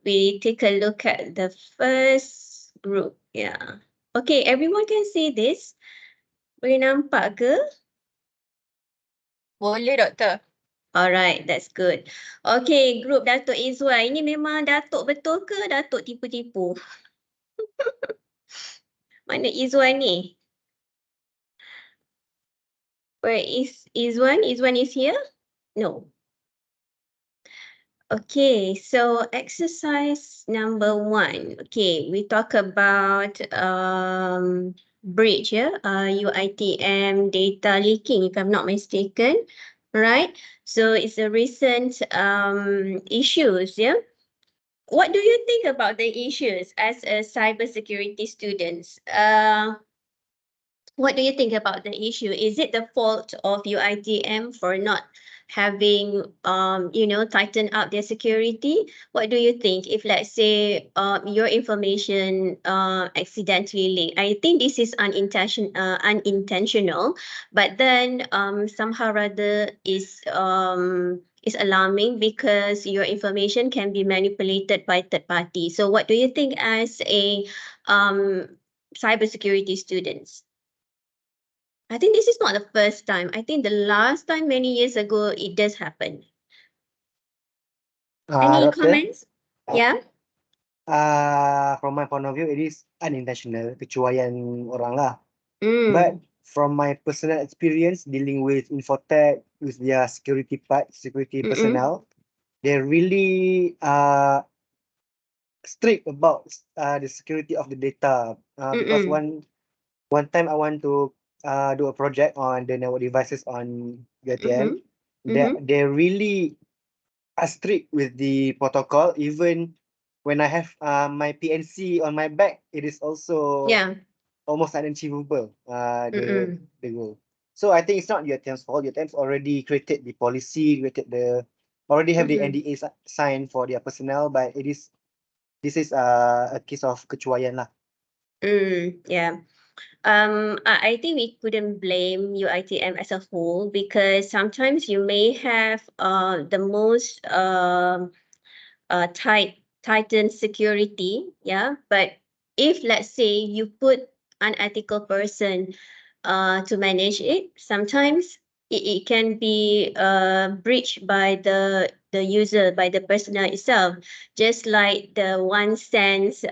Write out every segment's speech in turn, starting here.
we take a look at the first group. Yeah. Okay, everyone can see this? Boleh nampak ke? Boleh, Doktor. Alright, that's good. Okay, group Datuk Izwan. Ini memang Datuk betul ke Datuk tipu-tipu? Mana Izwan ni? Where is Izwan? Izwan is here? No. Okay, so exercise number 1. Okay, we talk about bridge, yeah, UITM data leaking, if I'm not mistaken, right? So it's a recent issues, yeah. What do you think about the issues as a cybersecurity students? What do you think about the issue? Is it the fault of UITM for not having, tighten up their security? What do you think if, let's say, your information accidentally leaked? I think this is unintentional, but then somehow rather is alarming because your information can be manipulated by third party. So what do you think as a cybersecurity students? I think this is not the first time. I think the last time many years ago, it does happen. Any Doctor, comments? Yeah. From my point of view, it is unintentional, kecuaian orang lah. Mm. But from my personal experience dealing with Infotech, with their security personnel, they're really strict about the security of the data. Because one time I want to do a project on the network devices on UiTM. They really are strict with the protocol. Even when I have my PNC on my back, it is also almost unachievable. The goal. So I think it's not UiTM's fault. UiTM's already created the policy, already have the NDA signed for their personnel, but this is a case of kecuaian lah. Yeah. I think we couldn't blame UITM as a whole because sometimes you may have the most tightened security, yeah. But if let's say you put unethical person to manage it, sometimes it can be breached by the user, by the personnel itself, just like the 1 cent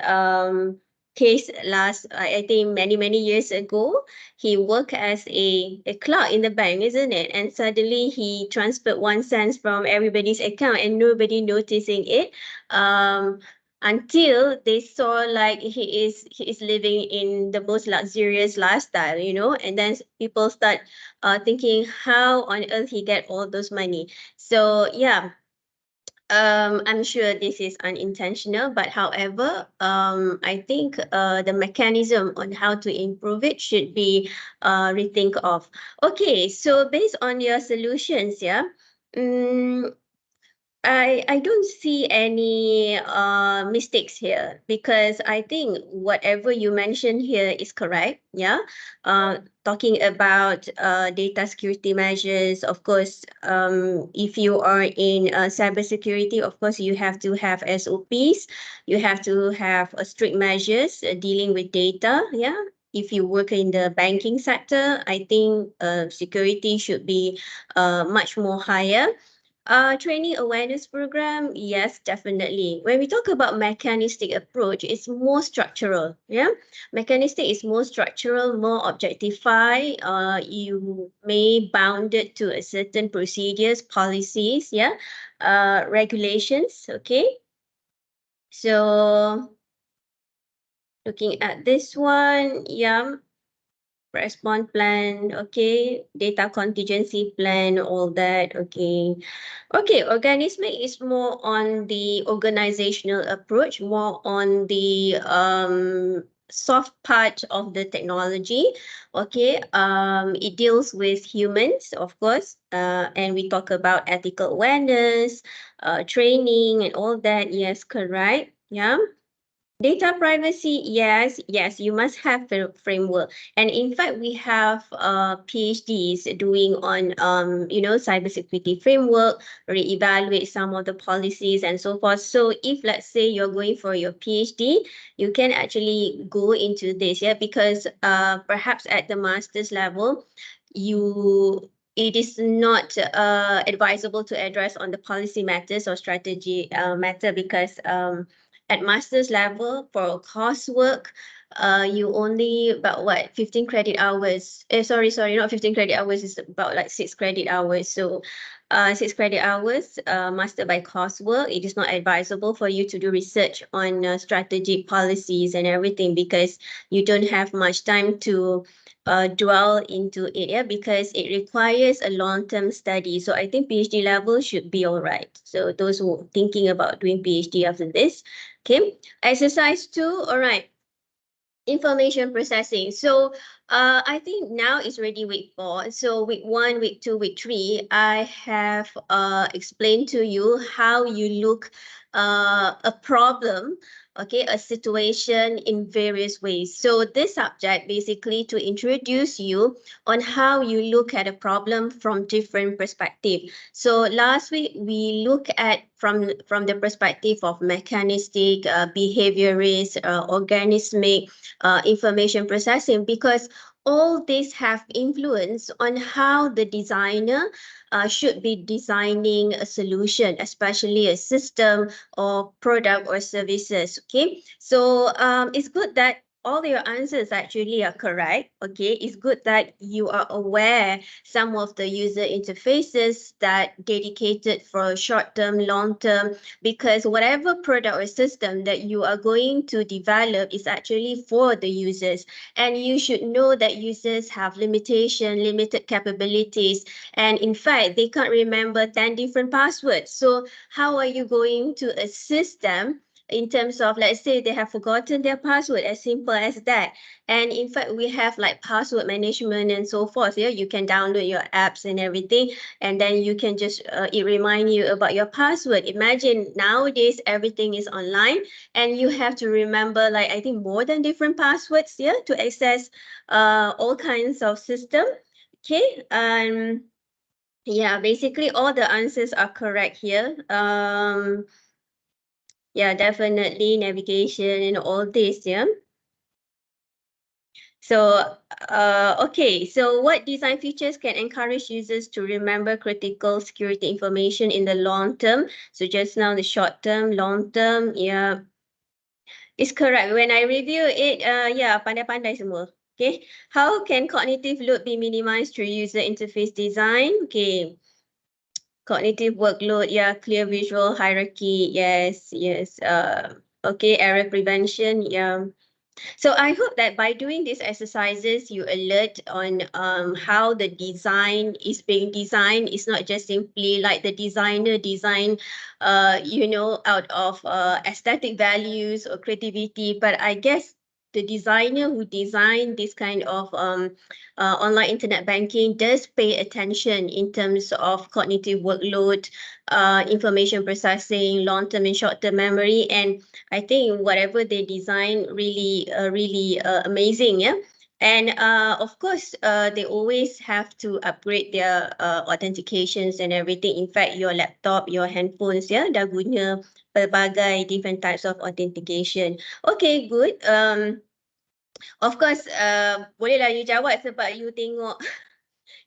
case last, I think many years ago. He worked as a clerk in the bank, isn't it? And suddenly he transferred 1 cent from everybody's account and nobody noticing it. Until they saw like he is living in the most luxurious lifestyle, and then people start thinking how on earth he get all those money. So yeah, I'm sure this is unintentional, but however, I think the mechanism on how to improve it should be rethink of. Okay, so based on your solutions, yeah, I don't see any mistakes here because I think whatever you mentioned here is correct. Yeah, talking about data security measures, of course, if you are in cybersecurity, of course, you have to have SOPs. You have to have strict measures dealing with data. Yeah. If you work in the banking sector, I think security should be much more higher. Training awareness program, yes, definitely. When we talk about mechanistic approach, it's more structural. Yeah, mechanistic is more structural, more objectify. You may bound it to a certain procedures, policies, yeah, regulations. Okay, so looking at this one, yeah. Response plan, okay, data contingency plan, all that, okay. Okay, organismic is more on the organizational approach, more on the soft part of the technology. Okay, it deals with humans, of course, and we talk about ethical awareness, training, and all that. Yes, correct. Yeah. Data privacy, yes, you must have a framework. And in fact, we have PhDs doing on cybersecurity framework, reevaluate some of the policies and so forth. So if let's say you're going for your PhD, you can actually go into this, because perhaps at the master's level, it is not advisable to address on the policy matters or strategy matter, because at master's level for coursework, you only about 15 credit hours. Sorry, not 15 credit hours, is about like 6 credit hours. So 6 credit hours, master by coursework. It is not advisable for you to do research on strategic policies and everything, because you don't have much time to dwell into it, because it requires a long-term study. So I think PhD level should be all right. So those who are thinking about doing PhD after this, okay. Exercise 2, all right. Information processing. So I think now is already week 4. So week 1, week 2, week 3, I have explained to you how you look a problem, okay, a situation in various ways. So this subject basically to introduce you on how you look at a problem from different perspective. So last week we look at from the perspective of mechanistic, behaviorist, organismic, information processing, because all these have influence on how the designer should be designing a solution, especially a system or product or services. Okay, so it's good that all your answers actually are correct. Okay, it's good that you are aware some of the user interfaces that dedicated for short term, long term, because whatever product or system that you are going to develop is actually for the users, and you should know that users have limited capabilities, and in fact they can't remember 10 different passwords. So how are you going to assist them in terms of, let's say they have forgotten their password, as simple as that? And in fact, we have like password management and so forth. You can download your apps and everything, and then you can just it remind you about your password. Imagine nowadays everything is online, and you have to remember, like, I think more than different passwords, to access all kinds of system. Okay. Yeah, basically all the answers are correct here. Yeah, definitely navigation and all this. Yeah. So, okay, so what design features can encourage users to remember critical security information in the long term? So just now the short term, long term, yeah, it's correct. When I review it, yeah, pandai-pandai semua. Okay, how can cognitive load be minimized through user interface design? Okay, cognitive workload, yeah, clear visual hierarchy, yes, yes. Okay, error prevention, yeah. So I hope that by doing these exercises, you alert on how the design is being designed. It's not just simply like the designer design, out of aesthetic values or creativity. But I guess the designer who designed this kind of online internet banking does pay attention in terms of cognitive workload, information processing, long-term and short-term memory, and I think whatever they design really amazing, yeah. And of course, they always have to upgrade their authentications and everything. In fact, your laptop, your handphones, yeah, dah guna pelbagai different types of authentication. Okay, good. Of course, bolehlah you jawab sebab you tengok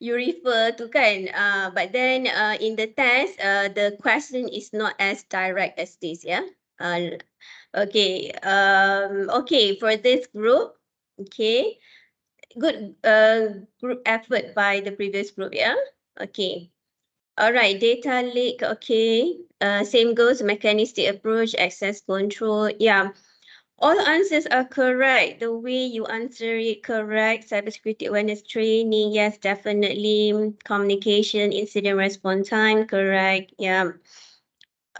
you refer to kan. But then in the test, the question is not as direct as this, yeah. Okay. Okay, for this group, okay, good group effort by the previous group, yeah. Okay. All right, data lake, okay. Same goes, mechanistic approach, access control, yeah. All answers are correct. The way you answer it correct. Cybersecurity awareness training, yes, definitely. Communication, incident response time, correct. Yeah.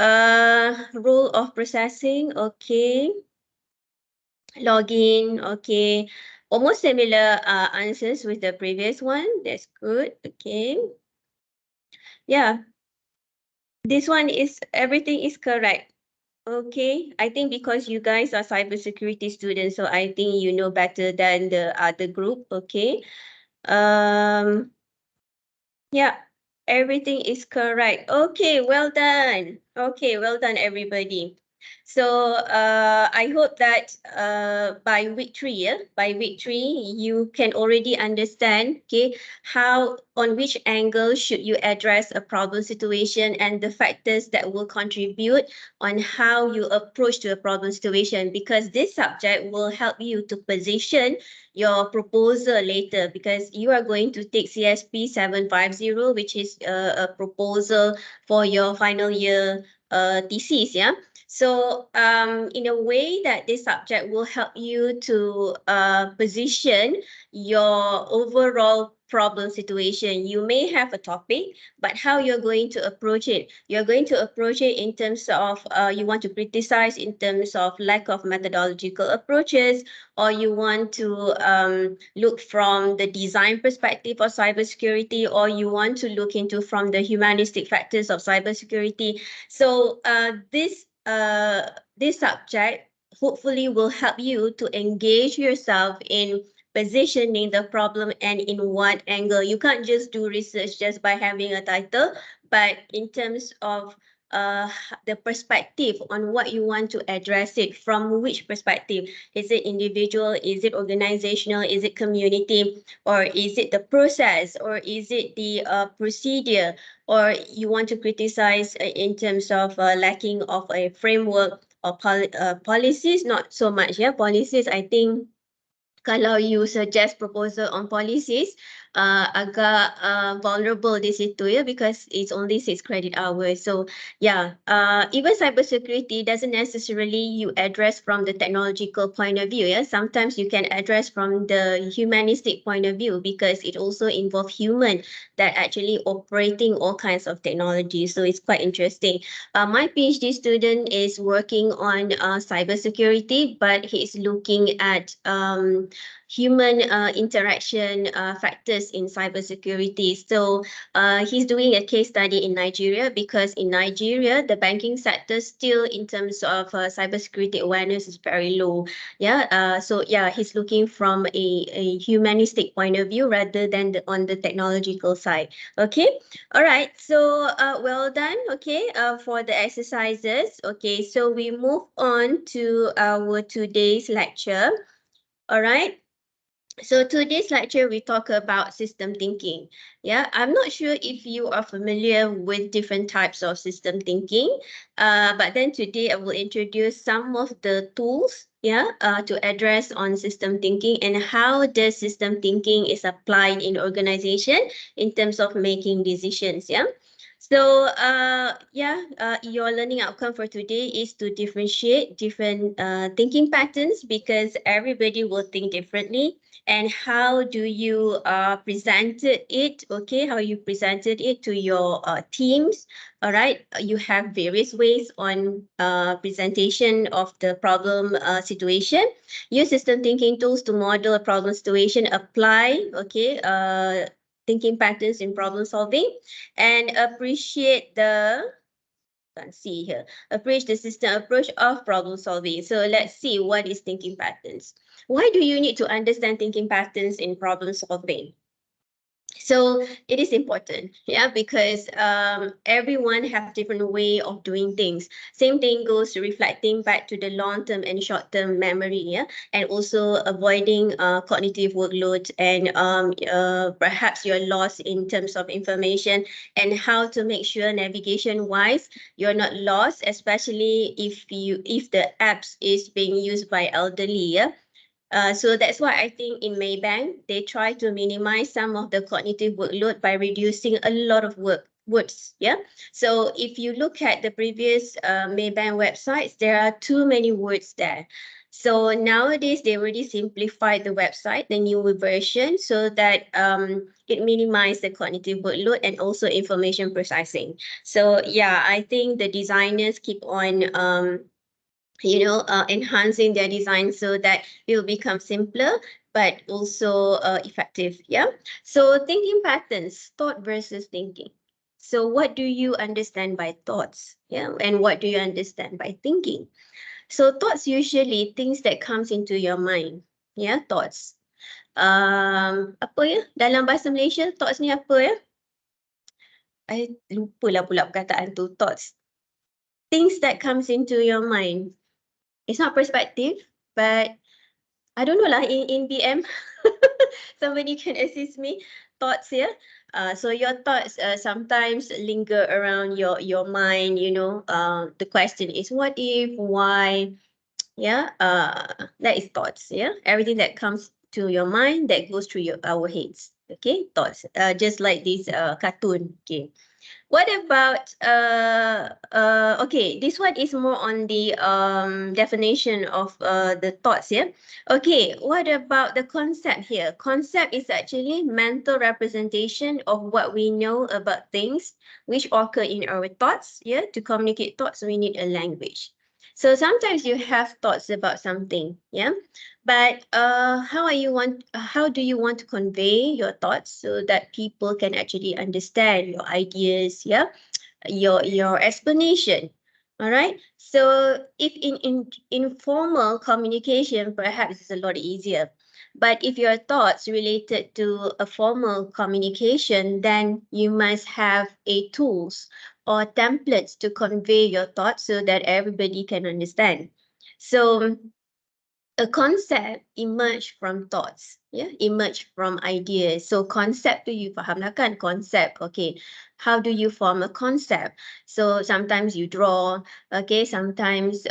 Role of processing, okay. Login, okay. Almost similar answers with the previous one. That's good. Okay. Yeah. This one is everything is correct. Okay, I think because you guys are cybersecurity students, so I think you know better than the other group. Okay. Um, yeah, everything is correct. Okay, well done. Okay, well done, everybody. So I hope that by week three, you can already understand, okay, how on which angle should you address a problem situation and the factors that will contribute on how you approach to a problem situation, because this subject will help you to position your proposal later, because you are going to take CSP 750, which is a proposal for your final year thesis, yeah. So in a way that this subject will help you to position your overall problem situation. You may have a topic, but how you're going to approach it. You're going to approach it in terms of you want to criticize in terms of lack of methodological approaches, or you want to look from the design perspective of cybersecurity, or you want to look into from the humanistic factors of cybersecurity. So this subject hopefully will help you to engage yourself in positioning the problem and in what angle. You can't just do research just by having a title, but in terms of the perspective on what you want to address it from, which perspective. Is it individual? Is it organizational? Is it community? Or is it the process? Or is it the procedure? Or you want to criticize in terms of lacking of a framework or policies? Not so much, yeah. Policies, I think kalau you suggest proposal on policies, agak vulnerable di situ ya, because it's only 6 credit hours. So yeah, even cybersecurity doesn't necessarily you address from the technological point of view. Yeah, sometimes you can address from the humanistic point of view, because it also involves human that actually operating all kinds of technology. So it's quite interesting. My PhD student is working on cybersecurity, but he's looking at human interaction factors in cybersecurity. So he's doing a case study in Nigeria, because in Nigeria, the banking sector still in terms of cybersecurity awareness is very low. Yeah. So yeah, he's looking from a humanistic point of view rather than on the technological side. Okay. All right. So well done. Okay. For the exercises. Okay. So we move on to our today's lecture. All right. So today's lecture, we talk about system thinking. Yeah, I'm not sure if you are familiar with different types of system thinking, but then today I will introduce some of the tools, yeah, to address on system thinking and how the system thinking is applied in organization in terms of making decisions. Yeah. So your learning outcome for today is to differentiate different thinking patterns, because everybody will think differently, and how do you presented it, okay, how you presented it to your teams. All right, you have various ways on presentation of the problem situation. Use system thinking tools to model a problem situation, apply, okay, thinking patterns in problem solving, and appreciate the, can't see here, approach the system approach of problem solving. So let's see what is thinking patterns. Why do you need to understand thinking patterns in problem solving? So it is important, yeah, because everyone have different way of doing things. Same thing goes to reflecting back to the long-term and short-term memory, yeah, and also avoiding cognitive workload, and perhaps you're lost in terms of information, and how to make sure navigation-wise you're not lost, especially if the apps is being used by elderly, yeah. So that's why I think in Maybank, they try to minimize some of the cognitive workload by reducing a lot of words. Yeah. So if you look at the previous Maybank websites, there are too many words there. So nowadays, they already simplified the website, the new version, so that it minimizes the cognitive workload and also information processing. So yeah, I think the designers keep on enhancing their design so that it will become simpler but also effective. Yeah. So thinking patterns, thought versus thinking. So what do you understand by thoughts? Yeah, and what do you understand by thinking? So thoughts usually things that comes into your mind. Yeah, thoughts. Apa ya? Dalam bahasa Malaysia, thoughts ni apa ya? I lupa lah pula perkataan tu, thoughts. Things that comes into your mind. It's not perspective, but I don't know lah, in BM, somebody can assist me. Thoughts here. So your thoughts sometimes linger around your mind, you know. The question is what if, why, yeah, that is thoughts, yeah. Everything that comes to your mind that goes through our heads, okay, thoughts. Just like this cartoon, okay. What about okay, this one is more on the definition of the thoughts here. Okay, what about the concept here? Concept is actually mental representation of what we know about things which occur in our thoughts. Yeah, to communicate thoughts, we need a language. So sometimes you have thoughts about something, yeah, but how do you want to convey your thoughts so that people can actually understand your ideas, yeah, your explanation. All right. So if in informal communication, perhaps it's a lot easier. But if your thoughts related to a formal communication, then you must have a tools or templates to convey your thoughts so that everybody can understand. So a concept emerge from thoughts, yeah, emerge from ideas. So concept tu you faham lah kan, concept. Okay, how do you form a concept? So sometimes you draw, okay, sometimes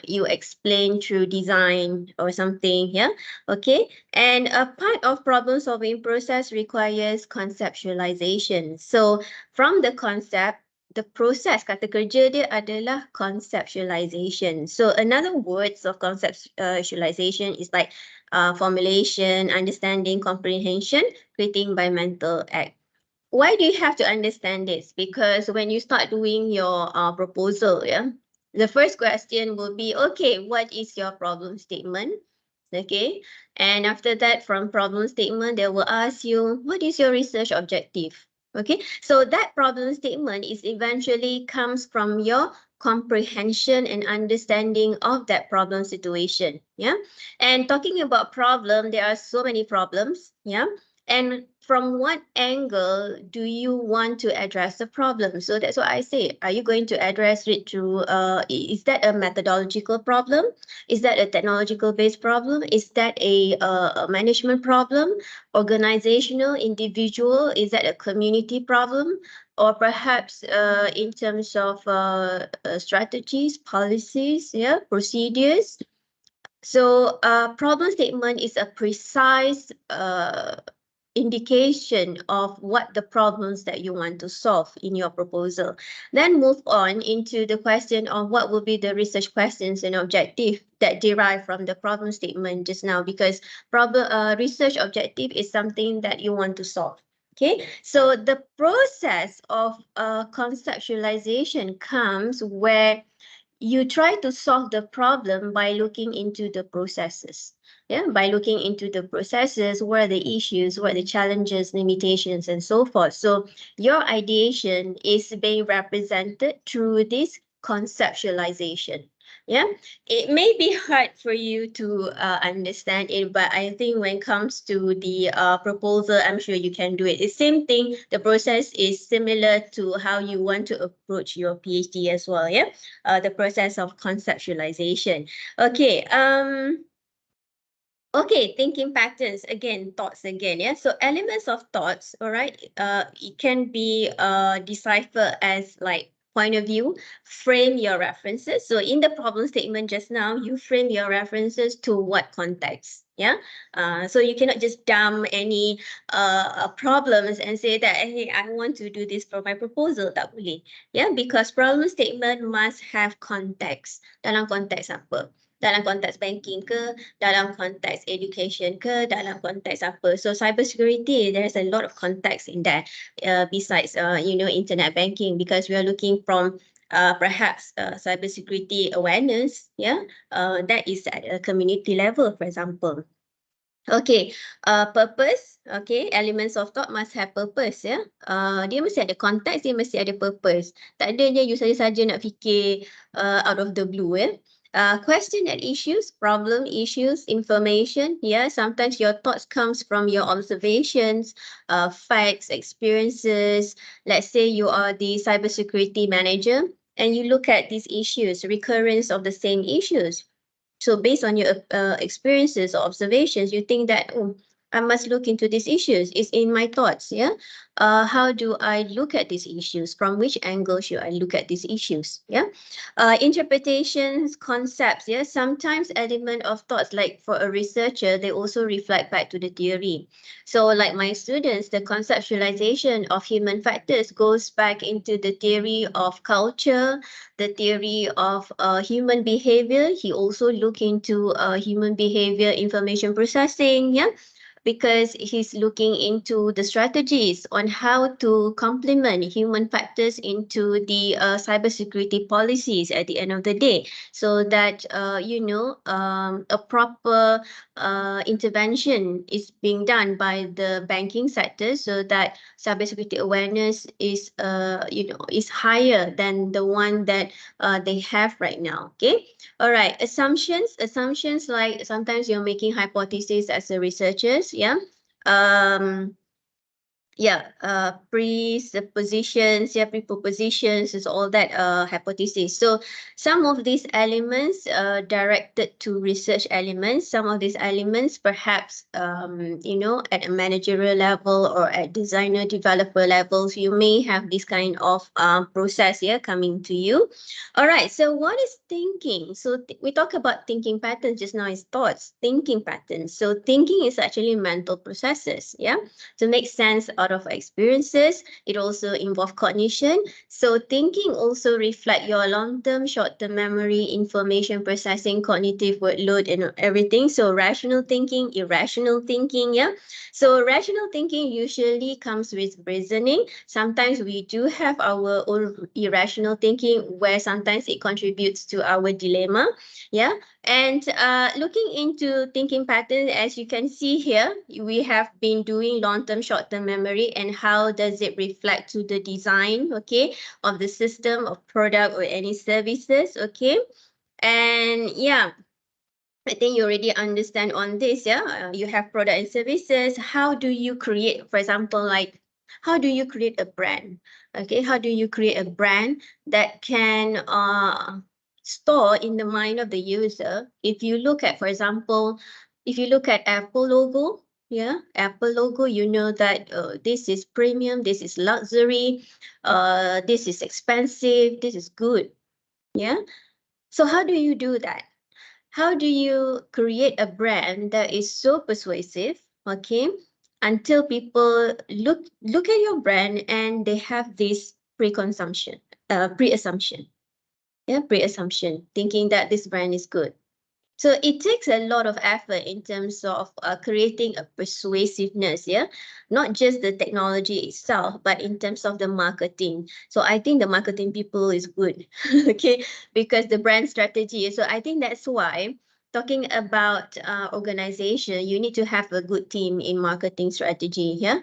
you explain through design or something, yeah, okay. And a part of problem solving process requires conceptualization. So from the concept, the process kata kerja dia adalah conceptualization. So another words of conceptualization is like formulation, understanding, comprehension, creating by mental act. Why do you have to understand this? Because when you start doing your proposal, yeah, the first question will be, okay, what is your problem statement? Okay, and after that, from problem statement, they will ask you, what is your research objective? Okay, so that problem statement is eventually comes from your comprehension and understanding of that problem situation. Yeah, and talking about problem, there are so many problems. Yeah, and from what angle do you want to address the problem? So that's what I say. Are you going to address it through, is that a methodological problem? Is that a technological based problem? Is that a management problem? Organizational, individual? Is that a community problem? Or perhaps in terms of strategies, policies, yeah, procedures? So problem statement is a precise indication of what the problems that you want to solve in your proposal. Then move on into the question of what will be the research questions and objective that derive from the problem statement just now, because research objective is something that you want to solve. Okay, so the process of conceptualization comes where you try to solve the problem by looking into the processes. Yeah, by looking into the processes, what are the issues, what are the challenges, limitations, and so forth. So your ideation is being represented through this conceptualization. Yeah, it may be hard for you to understand it, but I think when it comes to the proposal, I'm sure you can do it. The same thing, the process is similar to how you want to approach your PhD as well. Yeah, the process of conceptualization. Okay. Okay, thinking patterns again, thoughts again, yeah. So elements of thoughts, all right, it can be deciphered as like point of view, frame your references. So in the problem statement just now, you frame your references to what context, yeah. So you cannot just dump any problems and say that, hey, I want to do this for my proposal, tak boleh, yeah, because problem statement must have context. Dalam konteks apa? Dalam konteks banking ke, dalam konteks education ke, dalam konteks apa. So cybersecurity, there's a lot of context in that besides, internet banking, because we are looking from perhaps cybersecurity awareness, yeah, that is at a community level, for example. Okay, purpose. Okay, elements of thought must have purpose, ya. Dia mesti ada konteks, dia mesti ada purpose. Tak ada je you saja-saja nak fikir out of the blue, ya. Question and issues, problem issues, information. Yeah, sometimes your thoughts comes from your observations, facts, experiences. Let's say you are the cybersecurity manager and you look at these issues, recurrence of the same issues. So based on your experiences or observations, you think that, oh, I must look into these issues. It's in my thoughts, yeah? How do I look at these issues? From which angle should I look at these issues, yeah? Interpretations, concepts, yeah? Sometimes element of thoughts, like for a researcher, they also reflect back to the theory. So like my students, the conceptualization of human factors goes back into the theory of culture, the theory of human behavior. He also look into human behavior information processing, yeah, because he's looking into the strategies on how to complement human factors into the cybersecurity policies at the end of the day, so that a proper intervention is being done by the banking sector, so that cybersecurity awareness is higher than the one that they have right now. Okay. All right. Assumptions, like sometimes you're making hypotheses as a researchers. Yeah. Um, presuppositions, prepositions is all that hypothesis. So some of these elements directed to research elements, some of these elements perhaps at a managerial level or at designer developer levels, you may have this kind of process here coming to you. All right, so what is thinking? So we talk about thinking patterns just now, is thoughts, thinking patterns. So thinking is actually mental processes, yeah, to make sense out of experiences. It also involves cognition. So thinking also reflect your long-term, short-term memory, information processing, cognitive workload, and everything. So rational thinking, irrational thinking, yeah. So rational thinking usually comes with reasoning. Sometimes we do have our own irrational thinking, where sometimes it contributes to our dilemma, yeah. And looking into thinking pattern, as you can see here, we have been doing long-term, short-term memory, and how does it reflect to the design, okay, of the system, of product, or any services, okay. And yeah, I think you already understand on this, yeah. You have product and services. How do you create, for example, like how do you create a brand? Okay, how do you create a brand that can store in the mind of the user? If you look at, for example, if you look at Apple logo, yeah, Apple logo, you know that this is premium, this is luxury, this is expensive, this is good, yeah. So how do you do that? How do you create a brand that is so persuasive, okay, until people look at your brand and they have this pre-assumption, yeah, pre-assumption, thinking that this brand is good. So it takes a lot of effort in terms of creating a persuasiveness, yeah, not just the technology itself, but in terms of the marketing. So I think the marketing people is good, okay, because the brand strategy. So I think that's why talking about organization, you need to have a good team in marketing strategy, yeah,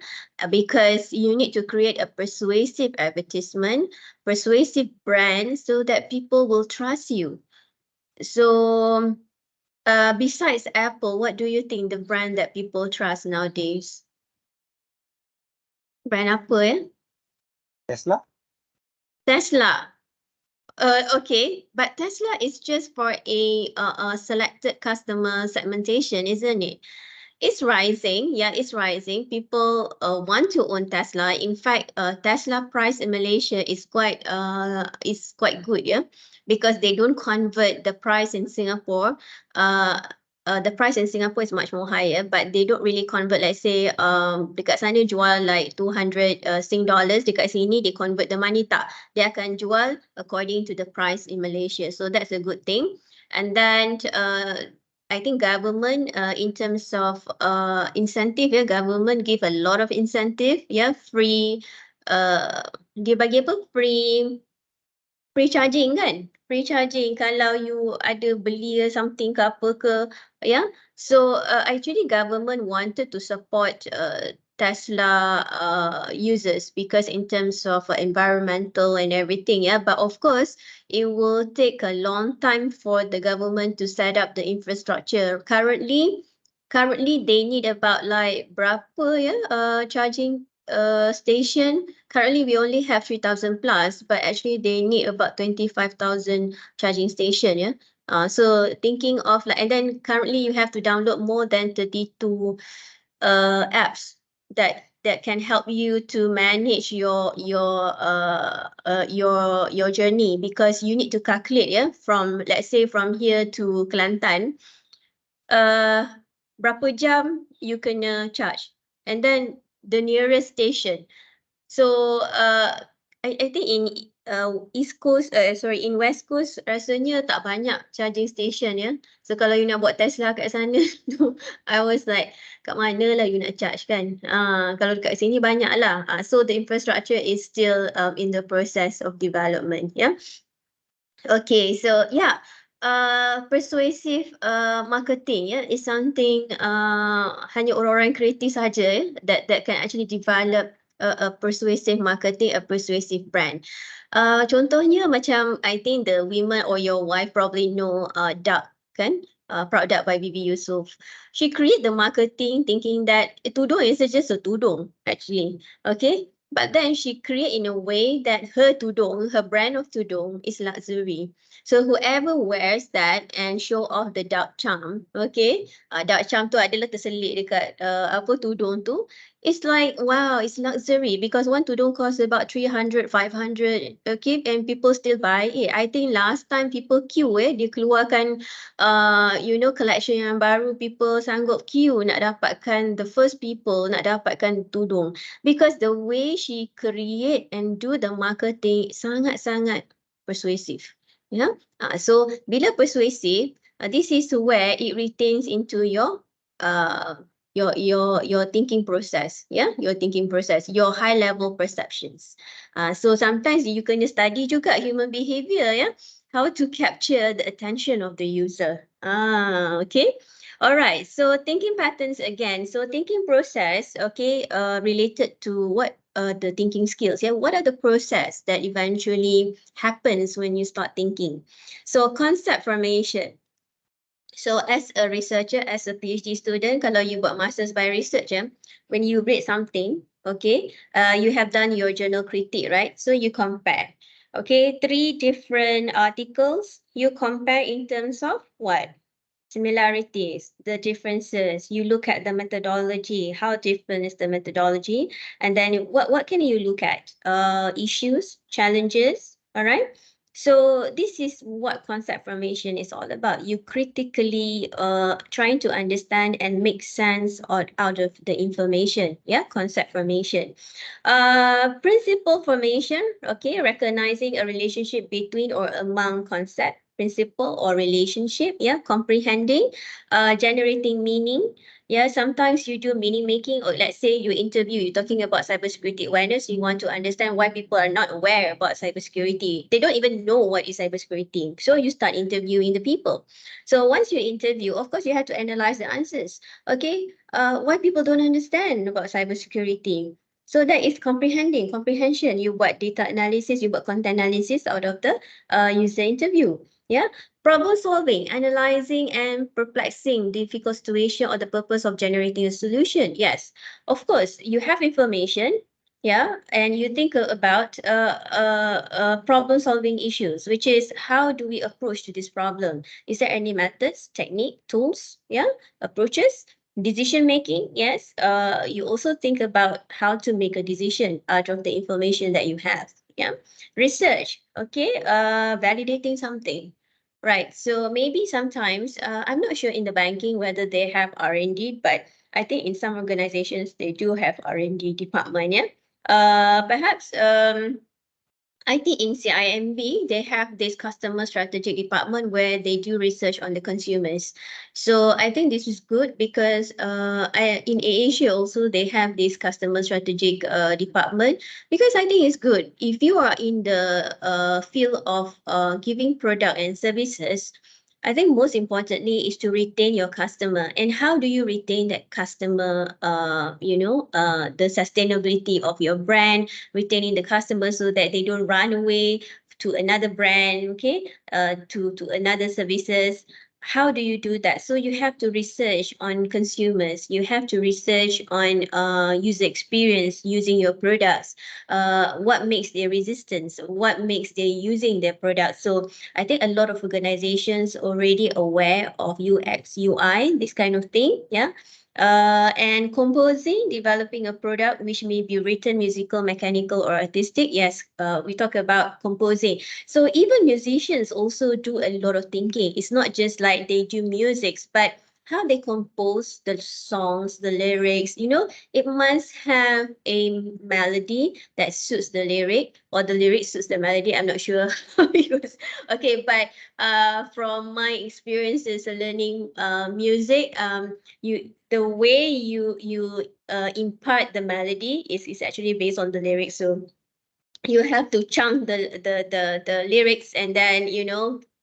because you need to create a persuasive advertisement, persuasive brand, so that people will trust you. So besides Apple, what do you think the brand that people trust nowadays? Brand apa ya? Tesla. Tesla. Okay, but Tesla is just for a selected customer segmentation, isn't it? It's rising. Yeah, it's rising. People want to own Tesla. In fact, Tesla price in Malaysia is quite good, yeah, because they don't convert the price in Singapore. The price in Singapore is much more higher, but they don't really convert. Let's say dekat sana jual like 200 Sing dollars, dekat sini they convert the money tak. Dia akan jual according to the price in Malaysia. So that's a good thing. And then I think government in terms of incentive, yeah, government give a lot of incentive, yeah, free dia bagi apa, free charging kan, free charging kalau you ada beli something ke apa ke, yeah. So actually government wanted to support Tesla users because in terms of environmental and everything, yeah. But of course, it will take a long time for the government to set up the infrastructure. Currently they need about like berapa ya charging station. Currently we only have 3,000 plus, but actually they need about 25,000 charging station, yeah. So thinking of like, and then currently you have to download more than 32 apps that can help you to manage your journey, because you need to calculate, yeah, from let's say from here to Kelantan, uh, berapa jam you kena charge, and then the nearest station. So I think in East Coast, sorry, in West Coast rasanya tak banyak charging station, ya. So kalau you nak buat Tesla kat sana tu, I was like, kat mana lah you nak charge kan? Kalau dekat sini banyak lah. So the infrastructure is still in the process of development, ya. Okay, so yeah, persuasive marketing, yeah, is something hanya orang-orang kreatif saja, that can actually develop a persuasive marketing, a persuasive brand. Contohnya macam I think the women or your wife probably know Duck, kan? Proud Duck by Bibi Yusof. She create the marketing thinking that tudung is just a tudung actually, okay? But then she create in a way that her tudung, her brand of tudung is luxury. So whoever wears that and show off the dark charm, okay, dark charm tu adalah terselit dekat apa tudung tu. It's like, wow, it's luxury because one tudung costs about 300, 500, okay, and people still buy it. I think last time people queue, dia keluarkan, collection yang baru, people sanggup queue nak dapatkan, the first people nak dapatkan tudung. Because the way she create and do the marketing sangat-sangat persuasive. Yeah. So bila persuasive, this is where it retains into your thinking process. Yeah, your thinking process, your high level perceptions. So sometimes you kena study juga human behavior, yeah, how to capture the attention of the user. Okay. All right, so thinking patterns again. So thinking process, okay, related to what the thinking skills. Yeah, what are the process that eventually happens when you start thinking? So concept formation. So as a researcher, as a PhD student, kalau you buat masters by research, when you read something, okay, you have done your journal critique, right? So you compare. Okay, 3 different articles. You compare in terms of what? Similarities, the differences. You look at the methodology, how different is the methodology, and then what can you look at? Issues, challenges, all right? So this is what concept formation is all about. You critically trying to understand and make sense out of the information. Yeah, concept formation. Principle formation, okay, recognizing a relationship between or among concept, principle or relationship, yeah, comprehending, generating meaning. Yeah, sometimes you do meaning making, or let's say you interview, you're talking about cybersecurity awareness, you want to understand why people are not aware about cybersecurity. They don't even know what is cybersecurity. So you start interviewing the people. So once you interview, of course, you have to analyze the answers. Okay, why people don't understand about cybersecurity. So that is comprehension. You buat data analysis, you buat content analysis out of the user interview. Yeah, problem solving, analyzing and perplexing difficult situation or the purpose of generating a solution. Yes, of course, you have information, yeah, and you think about problem solving issues, which is how do we approach to this problem? Is there any methods, technique, tools, yeah, approaches? Decision making, yes. You also think about how to make a decision out of the information that you have. Yeah. Research, okay. Validating something. Right. So maybe sometimes, I'm not sure in the banking whether they have R&D, but I think in some organizations they do have R&D department. Yeah. Perhaps I think in CIMB, they have this customer strategic department where they do research on the consumers. So I think this is good because in Asia also they have this customer strategic department, because I think it's good. If you are in the field of giving product and services, I think most importantly is to retain your customer. And how do you retain that customer? The sustainability of your brand, retaining the customer so that they don't run away to another brand, okay, to another services. How do you do that? So you have to research on consumers, you have to research on user experience using your products, what makes their resistance, what makes they using their products. So I think a lot of organizations already aware of UX UI, this kind of thing, yeah. And composing, developing a product which may be written, musical, mechanical, or artistic. Yes, we talk about composing. So even musicians also do a lot of thinking. It's not just like they do musics, but how they compose the songs, the lyrics, it must have a melody that suits the lyric, or the lyric suits the melody. I'm not sure how it goes. Okay, but from my experiences learning music, the way you impart the melody is actually based on the lyrics. So you have to chunk the lyrics, and then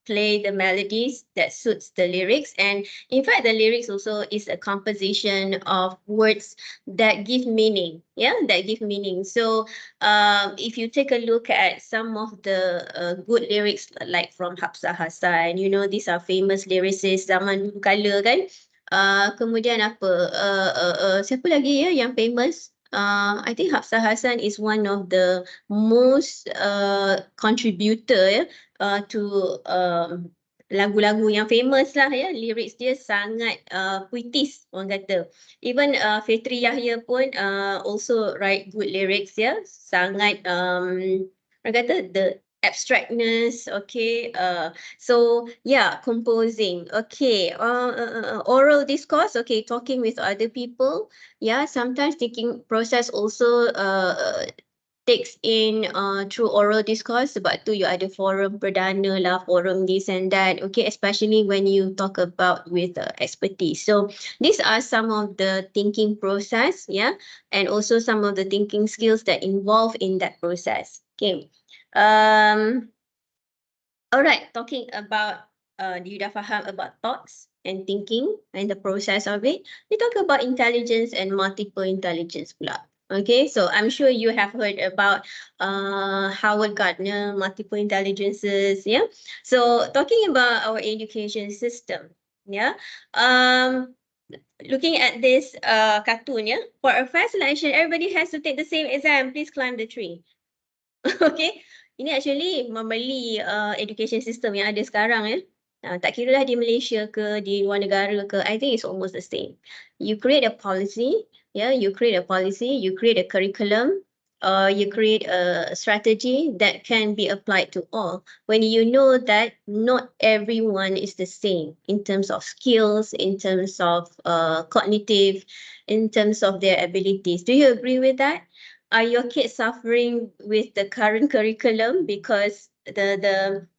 play the melodies that suits the lyrics. And in fact, the lyrics also is a composition of words that give meaning, yeah, that give meaning. So if you take a look at some of the good lyrics, like from Hafsah Hassan, these are famous lyricists zaman dulu kala kan. Kemudian apa, siapa lagi ya yang famous? I think Hafsah Hassan is one of the most contributor, ya, to lagu-lagu yang famous lah, ya. Lyrics dia sangat puitis, orang kata. Even Fitri Yahya pun also write good lyrics, ya. Sangat orang kata the abstractness, okay. So yeah, composing, okay. Oral discourse, okay, talking with other people. Yeah, sometimes thinking process also takes in through oral discourse. Sebab tu you ada forum perdana lah, forum this and that, okay, especially when you talk about with expertise. So these are some of the thinking process, yeah, and also some of the thinking skills that involve in that process. Okay. All right, talking about you dah faham about thoughts and thinking and the process of it. We talk about intelligence and multiple intelligence pula. Okay, so I'm sure you have heard about Howard Gardner, multiple intelligences, yeah. So talking about our education system, yeah. Looking at this cartoon, yeah. For a fair selection, everybody has to take the same exam. Please climb the tree. Okay, ini actually membeli education system yang ada sekarang, ya. Tak kira lah di Malaysia ke, di luar negara ke, I think it's almost the same. You create a policy, yeah, you create a policy, you create a curriculum, you create a strategy that can be applied to all. When you know that not everyone is the same in terms of skills, in terms of cognitive, in terms of their abilities. Do you agree with that? Are your kids suffering with the current curriculum because the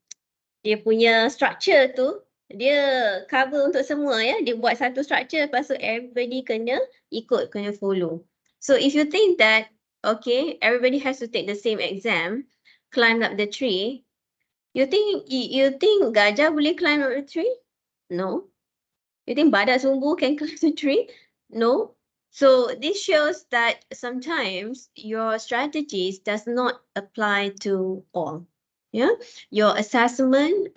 dia punya structure tu dia cover untuk semua, ya, dia buat satu structure, lepas tu everybody kena ikut, kena follow. So if you think that okay, everybody has to take the same exam, climb up the tree, you think gajah boleh climb up the tree? No. You think badak sumbu can climb the tree? No. So this shows that sometimes your strategies does not apply to all. Yeah, your assessment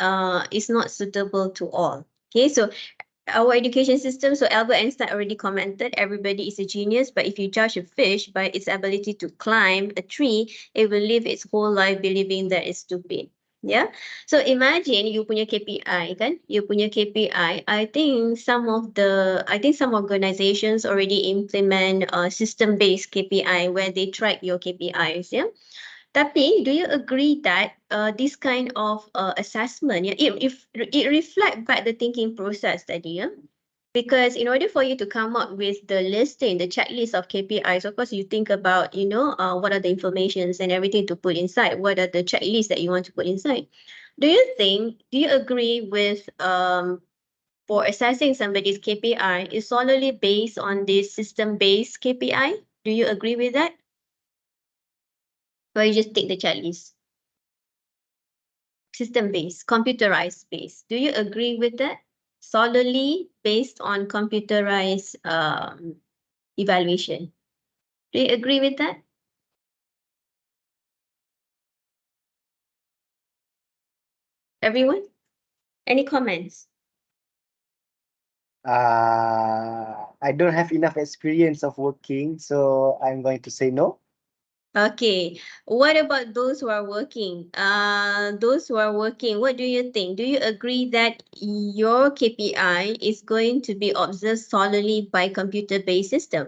is not suitable to all. Okay, so our education system, so Albert Einstein already commented, everybody is a genius, but if you judge a fish by its ability to climb a tree, it will live its whole life believing that it's stupid. Yeah. So imagine you punya KPI, kan? You punya KPI. I think some organizations already implement system-based KPI where they track your KPIs. Yeah. Tapi, do you agree that this kind of assessment, yeah, it reflect back the thinking process tadi, yeah? Because in order for you to come up with the listing, the checklist of KPIs, of course, you think about, what are the informations and everything to put inside? What are the checklists that you want to put inside? Do you agree with, for assessing somebody's KPI is solely based on this system-based KPI? Do you agree with that? Or you just take the checklist? System-based, computerized based. Do you agree with that? Solely based on computerized evaluation. Do you agree with that? Everyone? Any comments? I don't have enough experience of working, so I'm going to say no. Okay. What about those who are working? Those who are working, what do you think? Do you agree that your KPI is going to be observed solely by computer-based system?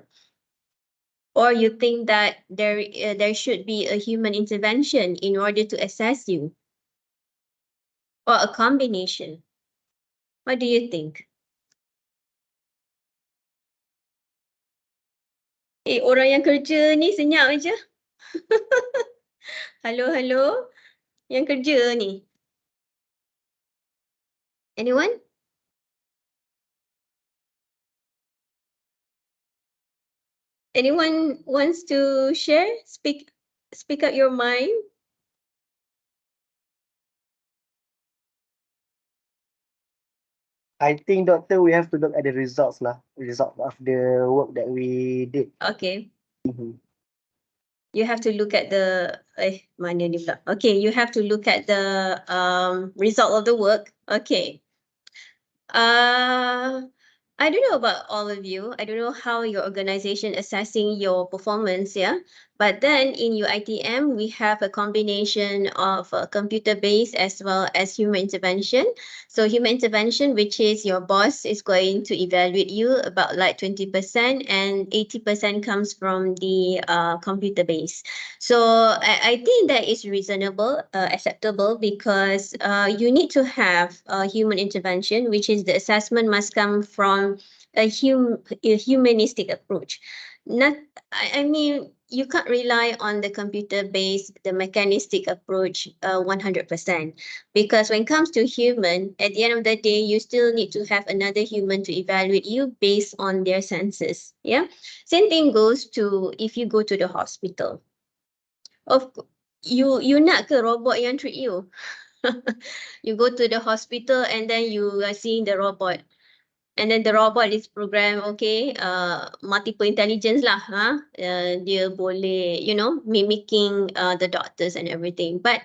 Or you think that there should be a human intervention in order to assess you? Or a combination? What do you think? Orang yang kerja ni senyap aja. Hello, hello. Yang kerja ni. Anyone? Anyone wants to share? Speak up your mind. I think, doctor, we have to look at the results lah. Result of the work that we did. Okay. Mhm. You have to look at the mana ni pula? Okay, you have to look at the result of the work. Okay. I don't know about all of you. I don't know how your organization assessing your performance, yeah. But then in UITM, we have a combination of computer-based as well as human intervention. So human intervention, which is your boss is going to evaluate you about like 20% and 80% comes from the computer-based. So I think that is reasonable, acceptable because you need to have human intervention, which is the assessment must come from a humanistic approach. Not, I mean, you can't rely on the computer-based, the mechanistic approach 100%. Because when it comes to human, at the end of the day, you still need to have another human to evaluate you based on their senses. Yeah. Same thing goes to if you go to the hospital. You nak ke robot yang treat you? You go to the hospital and then you are seeing the robot. And then the robot is programmed, okay, multiple intelligence lah, dia boleh, mimicking the doctors and everything. But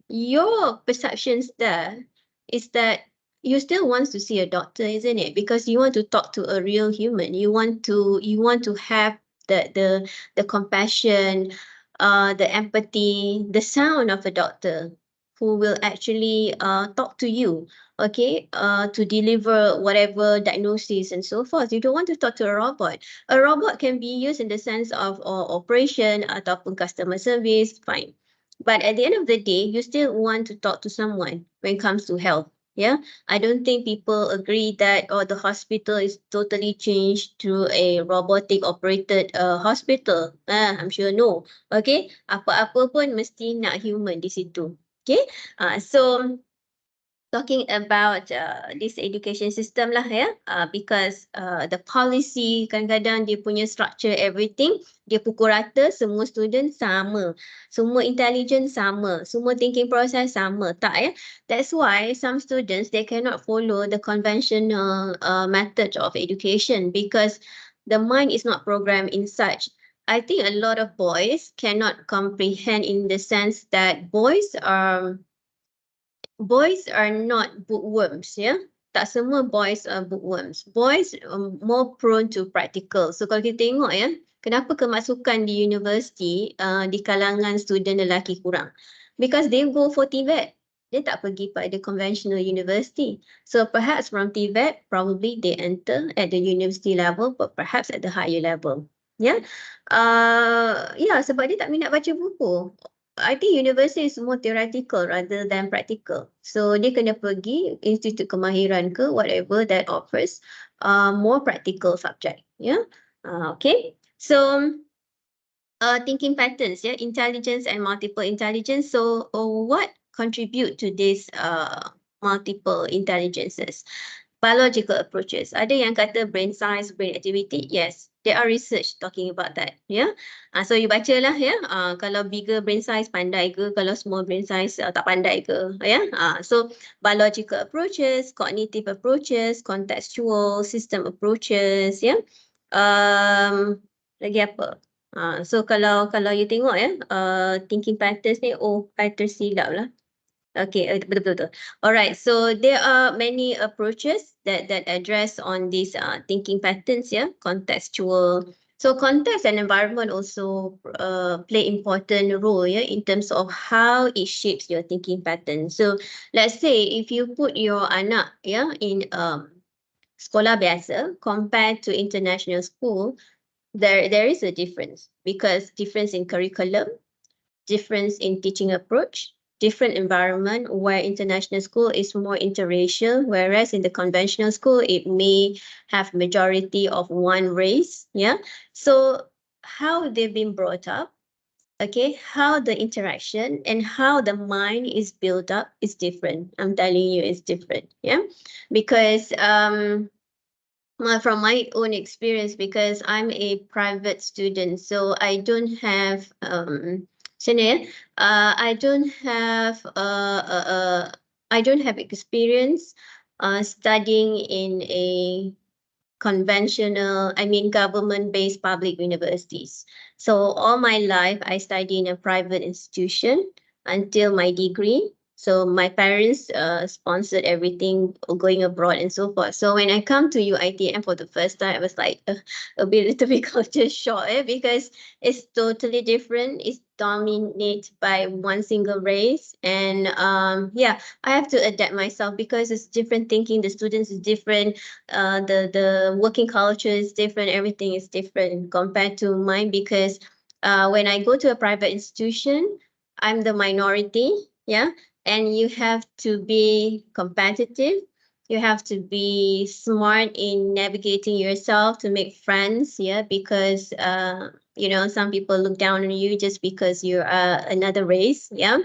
your perceptions there is that you still want to see a doctor, isn't it? Because you want to talk to a real human. You want to have the compassion, the empathy, the sound of a doctor who will actually talk to you, okay, to deliver whatever diagnosis and so forth. You don't want to talk to a robot. A robot can be used in the sense of operation ataupun customer service, fine. But at the end of the day, you still want to talk to someone when it comes to health. Yeah, I don't think people agree that the hospital is totally changed to a robotic operated hospital. I'm sure no. Okay, apa-apa pun mesti nak human di situ. Okay, so talking about this education system lah ya, because the policy kadang-kadang dia punya structure everything dia pukul rata semua student sama, semua intelligent sama, semua thinking process sama, tak ya. That's why some students they cannot follow the conventional method of education because the mind is not programmed in such. I think a lot of boys cannot comprehend in the sense that boys are not bookworms, ya. Tak semua boys are bookworms. Boys are more prone to practical. So kalau kita tengok ya, kenapa kemasukan di universiti di kalangan student lelaki kurang? Because they go for TVET. Dia tak pergi pada conventional university. So perhaps from TVET, probably they enter at the university level, but perhaps at the higher level. Ya, sebab dia tak minat baca buku. I think university is more theoretical rather than practical. So dia kena pergi institut kemahiran ke whatever that offers more practical subject. Yeah. Okay. So thinking patterns, yeah, intelligence and multiple intelligence. So what contribute to this multiple intelligences? Biological approaches. Ada yang kata brain science, brain activity. Yes, there are research talking about that. Yeah. So you baca lah ya. Kalau bigger brain size pandai ke, kalau small brain size tak pandai ke. Ya. So biological approaches, cognitive approaches, contextual, system approaches. Ya. Lagi apa? So kalau you tengok ya, thinking patterns ni, oh, I tersilap lah. Okay, betul. Alright, so there are many approaches that address on these thinking patterns, yeah, contextual. So context and environment also play important role, yeah, in terms of how it shapes your thinking pattern. So let's say if you put your anak, yeah, in sekolah biasa compared to international school, there is a difference because difference in curriculum, difference in teaching approach, different environment where international school is more interracial, whereas in the conventional school, it may have majority of one race. Yeah. So how they've been brought up, okay, how the interaction and how the mind is built up is different. I'm telling you, it's different. Yeah. Because from my own experience, because I'm a private student, so I don't have I don't have I don't have experience studying in a conventional, I mean government-based public universities. So all my life I studied in a private institution until my degree. So my parents sponsored everything going abroad and so forth. So when I come to UITM for the first time, I was like a bit little bit culture shock, because it's totally different. It's dominated by one single race, and yeah, I have to adapt myself because it's different thinking. The students is different, the working culture is different, everything is different compared to mine, because when I go to a private institution, I'm the minority, yeah, and you have to be competitive, you have to be smart in navigating yourself to make friends, yeah, because some people look down on you just because you're another race, yeah.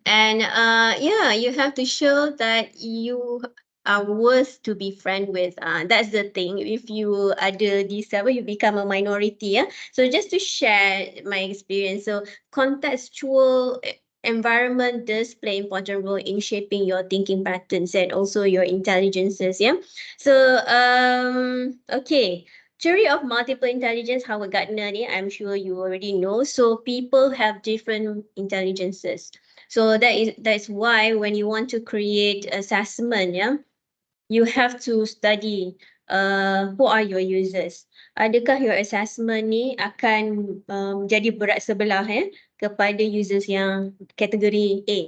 And yeah, you have to show that you are worth to be friend with. That's the thing. If you ada di siapa, you become a minority. Yeah. So just to share my experience. So contextual environment does play important role in shaping your thinking patterns and also your intelligences. Yeah. So okay. Theory of multiple intelligence, Howard Gardner, I'm sure you already know. So people have different intelligences. So that's why when you want to create assessment, yeah, you have to study who are your users. Adakah your assessment ni akan jadi berat sebelah kepada users yang kategori A?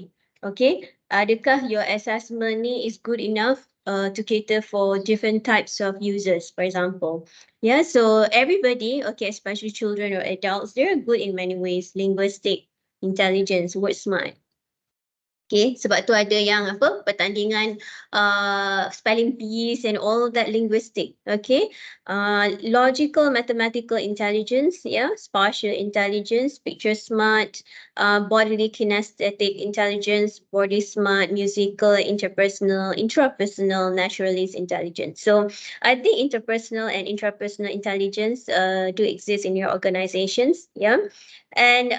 Okay, adakah your assessment ni is good enough to cater for different types of users, for example? Yeah, so everybody, okay, especially children or adults, they're good in many ways. Linguistic intelligence, word smart. Okay, sebab tu ada yang apa, pertandingan spelling bees and all that linguistic. Okay, logical mathematical intelligence, yeah, spatial intelligence, picture smart, bodily kinesthetic intelligence, body smart, musical, interpersonal, intrapersonal, naturalist intelligence. So I think interpersonal and intrapersonal intelligence do exist in your organizations, yeah. And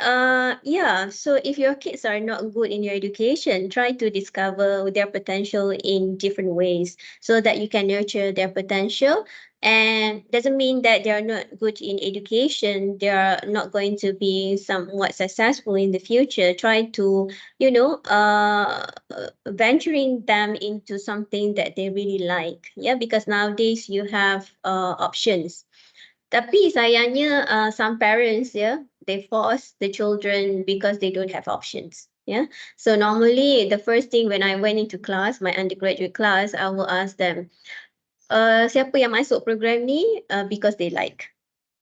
yeah, so if your kids are not good in your education, try to discover their potential in different ways so that you can nurture their potential. And doesn't mean that they are not good in education, they are not going to be somewhat successful in the future. Try to, venturing them into something that they really like. Yeah, because nowadays you have options. Tapi sayangnya some parents, yeah, they force the children because they don't have options. Yeah. So normally the first thing when I went into class, my undergraduate class, I will ask them, siapa yang masuk program ni because they like.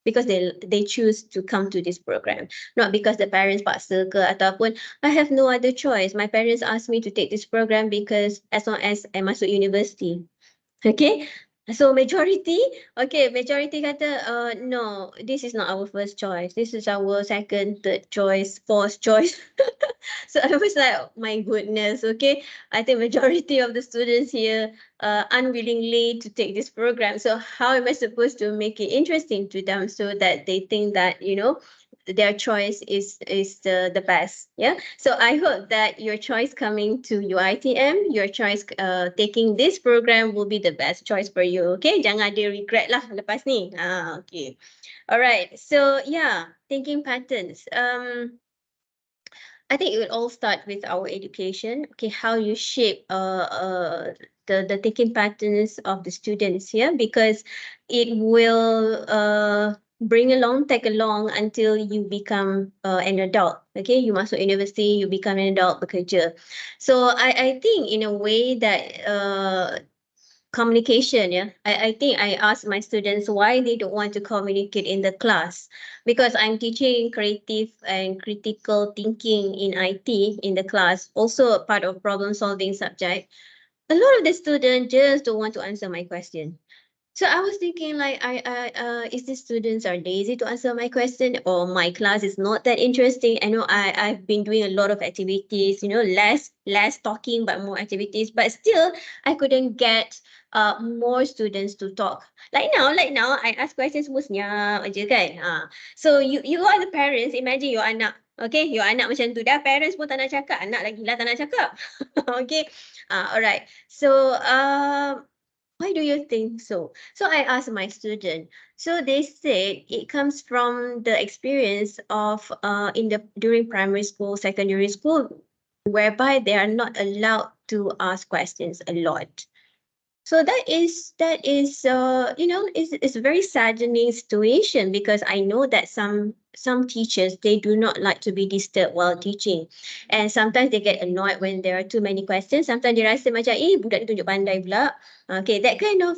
because they choose to come to this program, not because the parents paksa ke ataupun I have no other choice. My parents asked me to take this program because as long as I masuk university. Okay, so majority kata, no, this is not our first choice. This is our second, third choice, fourth choice. So I was like, oh, my goodness, okay. I think majority of the students here unwillingly to take this program. So how am I supposed to make it interesting to them so that they think that, their choice is the best. Yeah. So I hope that your choice coming to UiTM, your choice taking this program will be the best choice for you. Okay. Jangan ada regret lah lepas ni. Okay. All right. So yeah, thinking patterns. I think it will all start with our education. Okay, how you shape the thinking patterns of the students here, because it will tag along until you become an adult. Okay, you masuk university, you become an adult, bekerja. So I think in a way that communication, yeah, I think I asked my students why they don't want to communicate in the class, because I'm teaching creative and critical thinking in IT in the class, also a part of problem solving subject. A lot of the students just don't want to answer my question. So I was thinking like is the students are lazy to answer my question, or my class is not that interesting. I know I've been doing a lot of activities, less talking but more activities, but still I couldn't get more students to talk. Like now I ask questions semua senyap aja kan. So you are the parents, imagine your anak. Okay, your anak macam tu dah, parents pun tak nak cakap, anak lagi lah tak nak cakap. Okay. Alright. So why do you think so? So I asked my student. So they said it comes from the experience of during primary school, secondary school, whereby they are not allowed to ask questions a lot. So that is a very saddening situation, because I know that some teachers, they do not like to be disturbed while teaching, and sometimes they get annoyed when there are too many questions. Sometimes they rasa macam budak ni tunjuk pandai pula. Okay, that kind of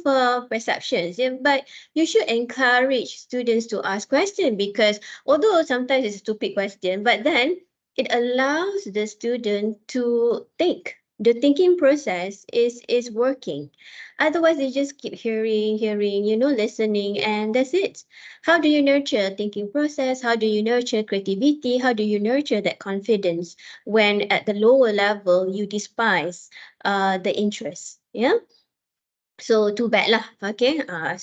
perceptions. Yeah, but you should encourage students to ask questions, because although sometimes it's a stupid question, but then it allows the student to think. The thinking process is working. Otherwise, they just keep hearing, listening, and that's it. How do you nurture thinking process? How do you nurture creativity? How do you nurture that confidence when at the lower level you despise the interest? Yeah. So too bad lah. Okay. I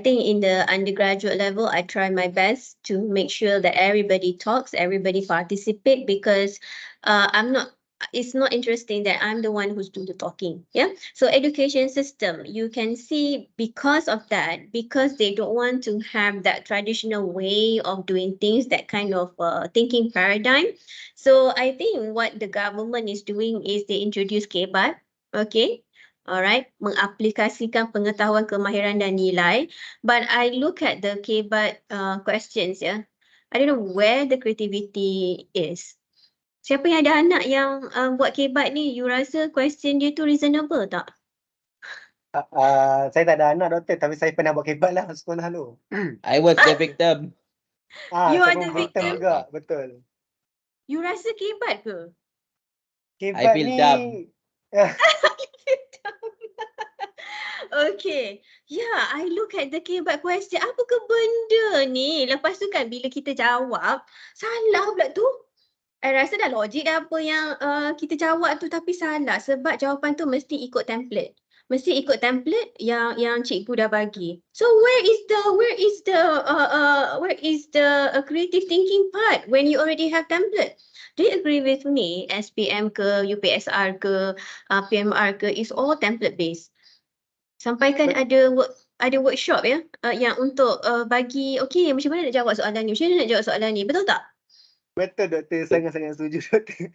think in the undergraduate level, I try my best to make sure that everybody talks, everybody participate, because I'm not. It's not interesting that I'm the one who's doing the talking. Yeah. So education system, you can see because of that, because they don't want to have that traditional way of doing things, that kind of thinking paradigm. So I think what the government is doing is they introduce KBAT. Okay. Alright, mengaplikasikan pengetahuan, kemahiran dan nilai. But I look at the KBAT questions, yeah. I don't know where the creativity is. Siapa yang ada anak yang buat KBAT ni, you rasa question dia tu reasonable tak? Saya tak ada anak, doktor, tapi saya pernah buat kebat lah sekolah dulu. I was the victim. You Saya are the pun victim victim? juga, betul. You rasa KBAT ke? Kebat feel ni... dumb. Okay. Yeah, I look at the KBAT question. Apa ke benda ni? Lepas tu kan bila kita jawab, salah pula tu. I rasa dah logik dah apa yang kita jawab tu, tapi salah sebab jawapan tu mesti ikut template. Mesti ikut template yang cikgu dah bagi. So where is the creative thinking part when you already have template? Do you agree with me? SPM ke, UPSR ke, PMR ke, is all template based. Sampai kan ada workshop ya, yang untuk bagi, okay, macam mana nak jawab soalan ni? Macam mana nak jawab soalan ni? Betul tak? Betul, doktor. Sangat-sangat setuju, doktor.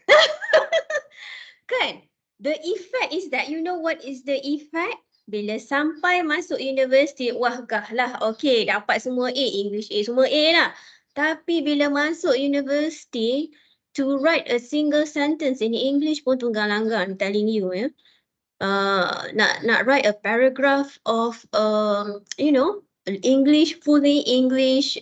Kan? The effect is that, you know what is the effect? Bila sampai masuk universiti, wah gah lah, okay, dapat semua A, English A, semua A lah. Tapi bila masuk universiti, to write a single sentence in English pun tunggang langgang, I'm telling you ya. Nak write a paragraph of fully English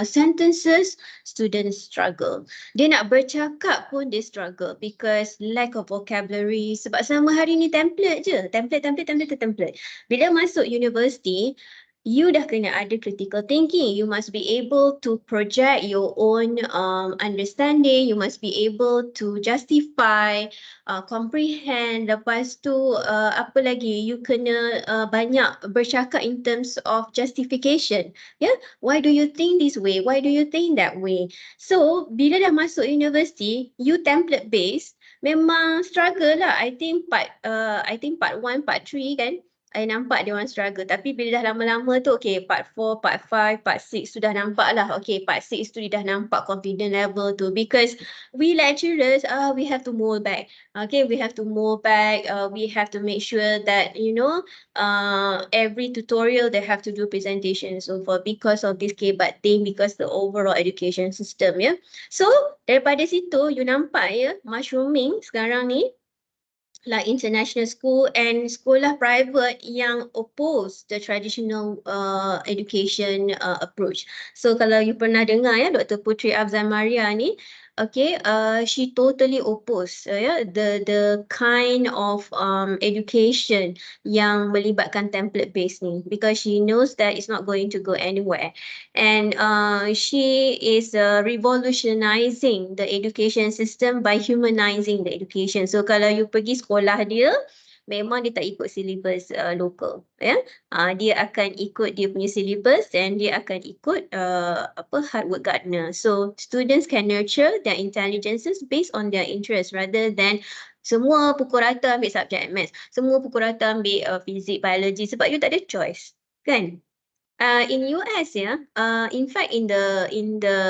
sentences, students struggle. Dia nak bercakap pun dia struggle because lack of vocabulary. Sebab selama hari ni template je. Template. Bila masuk university, you dah kena ada critical thinking. You must be able to project your own understanding. You must be able to justify, comprehend. Lepas tu apa lagi? You kena banyak bercakap in terms of justification. Yeah, why do you think this way? Why do you think that way? So bila dah masuk university, you template based, memang struggle lah. I think part 1, part 3 kan. I nampak dia orang struggle. Tapi bila dah lama-lama tu, okay, part 4, part 5, part 6 sudah nampak lah. Okay, part 6 tu dia dah nampak confident level tu. Because we lecturers, we have to mold back. Okay, we have to mold back. We have to make sure that, you know, every tutorial they have to do presentation and so forth because of this kebat thing, because the overall education system, ya. So, daripada situ, you nampak ya, mushrooming sekarang ni, like international school and sekolah private yang oppose the traditional education approach. So kalau you pernah dengar ya Dr. Putri Afzal Maria ni, okay, she totally oppose the kind of education yang melibatkan template based ni, because she knows that it's not going to go anywhere. And she is revolutionizing the education system by humanizing the education. So kalau you pergi sekolah dia, memang dia tak ikut syllabus local, ya. Dia akan ikut dia punya syllabus dan dia akan ikut Harvard Gardner. So students can nurture their intelligences based on their interest rather than semua pukul rata ambil subjek maths, semua pukul rata ambil fizik, biology, sebab you tak ada choice, kan? In US ya, in fact in the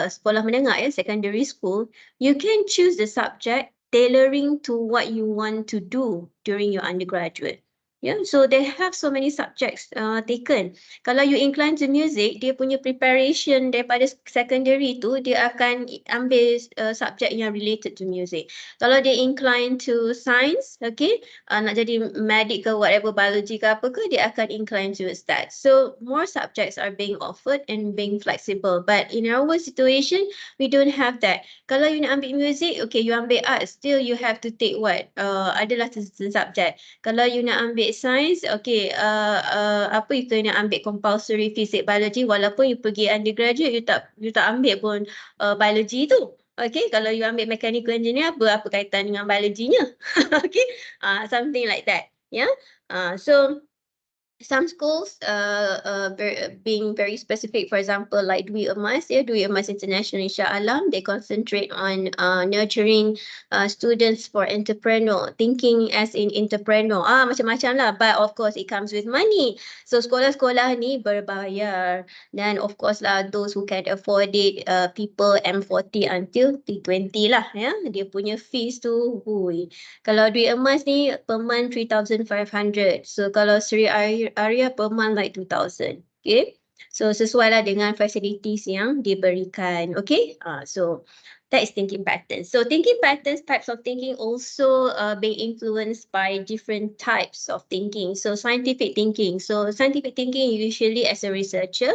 sekolah menengah ya, secondary school, you can choose the subject tailoring to what you want to do during your undergraduate. Yeah, so they have so many subjects taken. Kalau you incline to music, dia punya preparation daripada secondary tu, dia akan ambil subjek yang related to music. Kalau dia incline to science, okay, nak jadi medic ke whatever, biology ke apa ke, dia akan incline towards that. So more subjects are being offered and being flexible. But in our situation, we don't have that. Kalau you nak ambil music, okay, you ambil art, still you have to take what? Adalah certain subject. Kalau you nak ambil science, okay, you kena ambil compulsory physics, biology, walaupun you pergi undergraduate, you tak ambil pun biology tu. Okay, kalau you ambil mechanical engineer, apa kaitan dengan biologinya? Okay, something like that. Yeah, so some schools being very specific, for example, like Dwi Emas, Dwi Emas International Insya Alam, they concentrate on nurturing students for entrepreneur, thinking as in entrepreneur, macam-macam lah, but of course it comes with money. So sekolah-sekolah ni berbayar, dan of course lah those who can afford it, people M40 until T20 lah, ya, dia punya fees tu, hui. Kalau Dwi Emas ni per month 3,500, so kalau Sri Arya per month like 2,000. Okay, so sesuai lah dengan facilities yang diberikan. Okay, so that is thinking patterns. So thinking patterns, types of thinking also being influenced by different types of thinking. So scientific thinking. So scientific thinking usually as a researcher.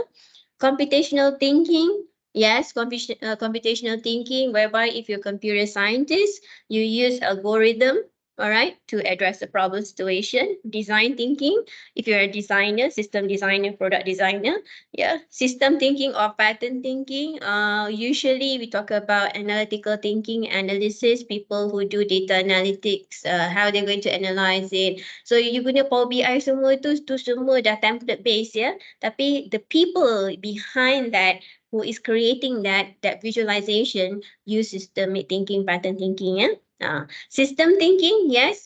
Computational thinking. Yes, computational thinking, whereby if you're a computer scientist, you use algorithm, all right, to address the problem situation. Design thinking, if you're a designer, system designer, product designer, yeah. System thinking or pattern thinking, usually we talk about analytical thinking, analysis, people who do data analytics, how they're going to analyze it. So you guna Power BI semua tu semua dah template based ya. Tapi the people behind that who is creating that visualization use systemic thinking, pattern thinking ya. System thinking, yes.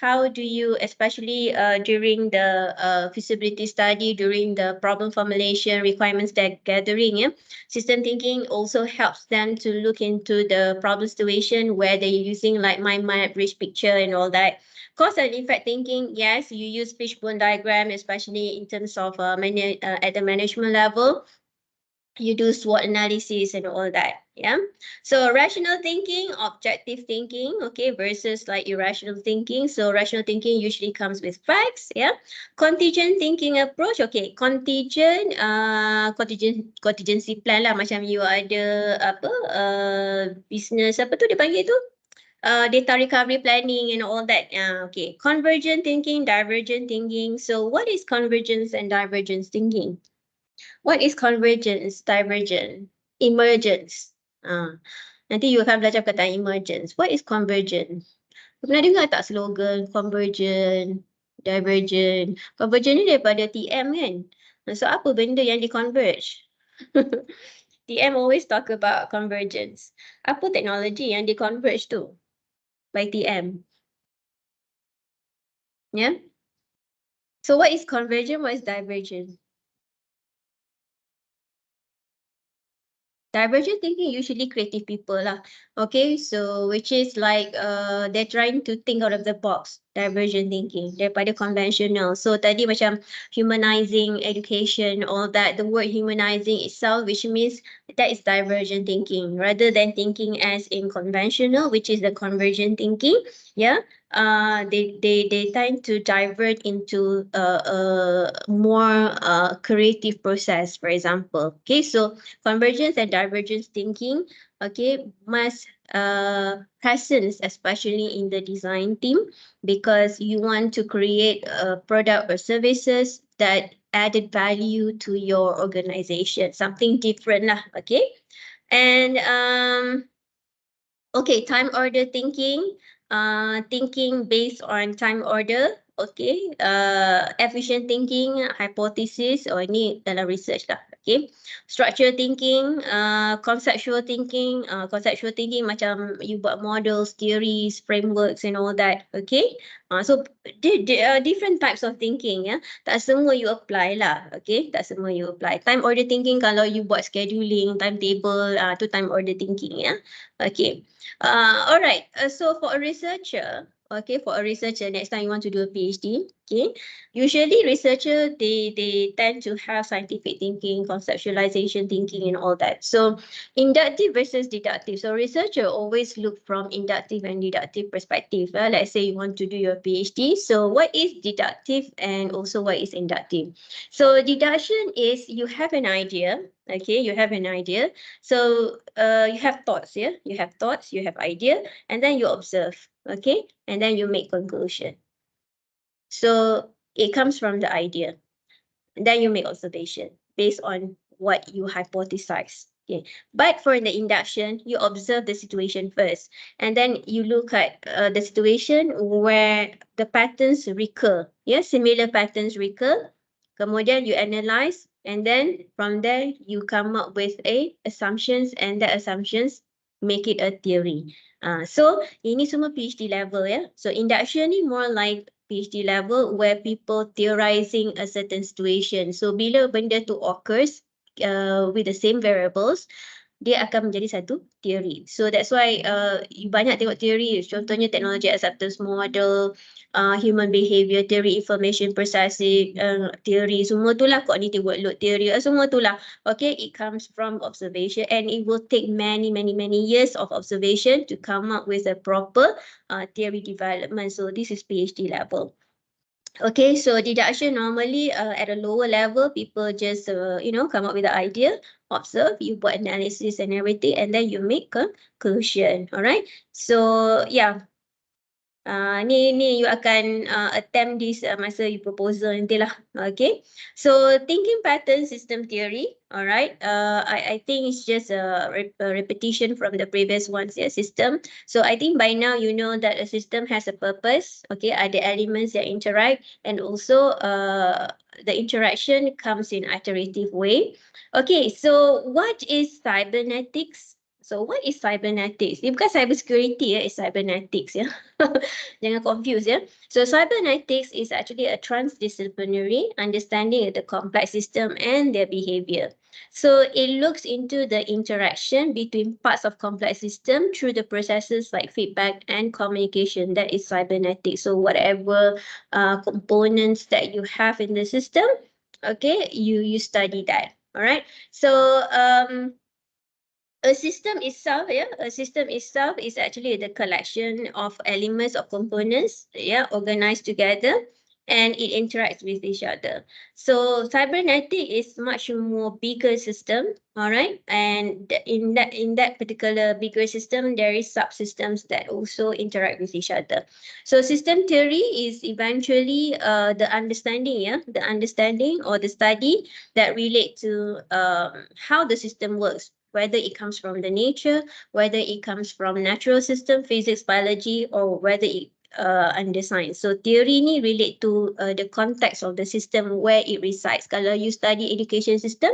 How do you, especially during the feasibility study, during the problem formulation, requirements gathering, system thinking also helps them to look into the problem situation where they're using like mind map, bridge picture and all that. Cause and effect thinking, yes, you use fishbone diagram, especially in terms of at the management level. you do SWOT analysis and all that. Yeah. So rational thinking, objective thinking, okay, versus like irrational thinking. So rational thinking usually comes with facts. Yeah. Contingent thinking approach, okay, contingency plan lah, macam you ada apa business apa tu dia panggil tu, data recovery planning and all that. Okay. Convergent thinking, divergent thinking. So what is convergence and divergence thinking? What is convergence, divergent, emergence? Nanti you akan belajar perkataan emergence. What is convergence? Pernah dengar tak slogan convergent, divergent? Convergent ni daripada TM kan? So apa benda yang di-converge? TM always talk about convergence. Apa teknologi yang di-converge tu by TM? Yeah. So what is convergent? What is divergent? Divergent thinking usually creative people lah. Okay, so which is like they're trying to think out of the box. Divergent thinking daripada conventional. So tadi macam humanizing education, all that. The word humanizing itself, which means that is divergent thinking rather than thinking as in conventional, which is the convergent thinking. Yeah, they tend to divert into a more creative process, for example. Okay, so convergence and divergence thinking, okay, must presence, especially in the design team, because you want to create a product or services that added value to your organization, something different lah, okay? And okay, time order thinking, thinking based on time order, okay. Efficient thinking, hypothesis, ini dalam research lah, okay. Structure thinking, conceptual thinking macam you buat models, theories, frameworks and all that, okay. So different types of thinking, ya. Tak semua you apply lah, okay. Tak semua you apply. Time order thinking kalau you buat scheduling, timetable, tu time order thinking, ya. Okay. All right. So for a researcher, okay, next time you want to do a PhD, okay, usually researcher they tend to have scientific thinking, conceptualization thinking, and all that. So inductive versus deductive. So researcher always look from inductive and deductive perspective. Let's say you want to do your PhD. So what is deductive and also what is inductive? So deduction is you have an idea. Okay, you have an idea. So you have thoughts, yeah? You have thoughts, you have idea, and then you observe, okay? And then you make conclusion. So it comes from the idea. And then you make observation based on what you hypothesize. Okay. But for the induction, you observe the situation first. And then you look at the situation where the patterns recur. Yeah, similar patterns recur. Kemudian you analyze, and then from there you come up with assumptions, and the assumptions make it a theory. So ini semua PhD level, ya. So induction ni more like PhD level where people theorizing a certain situation. So bila benda tu occurs with the same variables, dia akan menjadi satu teori. So that's why you banyak tengok teori, contohnya teknologi acceptance model, human behavior theory, information processing theory, semua tu lah, cognitive workload theory, semua tu lah. Okay, it comes from observation, and it will take many years of observation to come up with a proper theory development. So this is PhD level. Okay, so deduction normally at a lower level, people just come up with the idea, observe, you buat analysis and everything, and then you make a conclusion. Alright, so yeah. Ni you akan attempt this masa you proposal nanti lah. Okay, so thinking pattern system theory. Alright, I think it's just a repetition from the previous ones, yeah, system. So I think by now you know that a system has a purpose. Okay, ada elements that interact, and also the interaction comes in iterative way. Okay, so what is cybernetics? So what is cybernetics? Dia bukan cybersecurity, it's cybernetics, ya. Jangan confuse, ya. So cybernetics is actually a transdisciplinary understanding of the complex system and their behavior. So it looks into the interaction between parts of complex system through the processes like feedback and communication. That is cybernetics. So whatever components that you have in the system, okay, you study that. All right. So a system itself, a system itself is actually the collection of elements or components, organized together, and it interacts with each other. So cybernetic is much more bigger system, all right, and in that particular bigger system, there is subsystems that also interact with each other. So system theory is eventually the understanding or the study that relate to how the system works, whether it comes from the nature, whether it comes from natural system, physics, biology, or whether it under science. So theory ni relate to the context of the system where it resides. Kalau you study education system,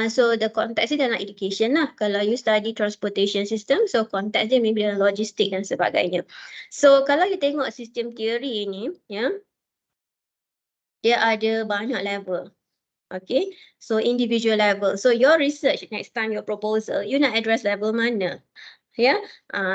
so the context dia dalam education lah. Kalau you study transportation system, so context dia maybe dalam logistik dan sebagainya. So kalau you tengok sistem teori ni, dia ada banyak level. Okay, so individual level. So your research next time, your proposal, you nak address level mana?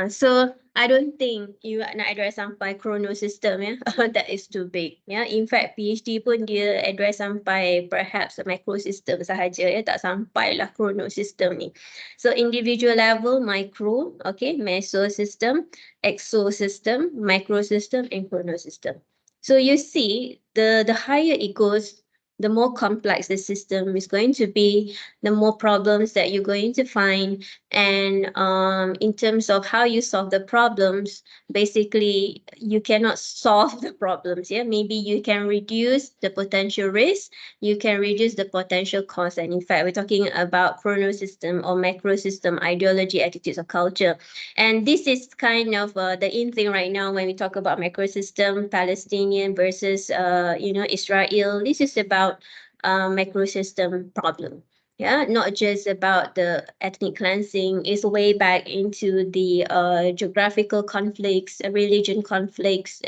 So I don't think you nak address sampai chrono system, that is too big. In fact, PhD pun dia address sampai perhaps macro system sahaja, tak sampai lah chrono system ni. So individual level, micro, okay, meso system, exo system, micro system, and chrono system. So you see, the higher it goes, the more complex the system is going to be, the more problems that you're going to find. And in terms of how you solve the problems, basically, you cannot solve the problems. Maybe you can reduce the potential risk, you can reduce the potential cost. And in fact, we're talking about chrono system or macro system, ideology, attitudes, or culture. And this is kind of the in thing right now when we talk about macro system, Palestinian versus Israel. This is about macro system problem. Not just about the ethnic cleansing. It's way back into the geographical conflicts, religion conflicts,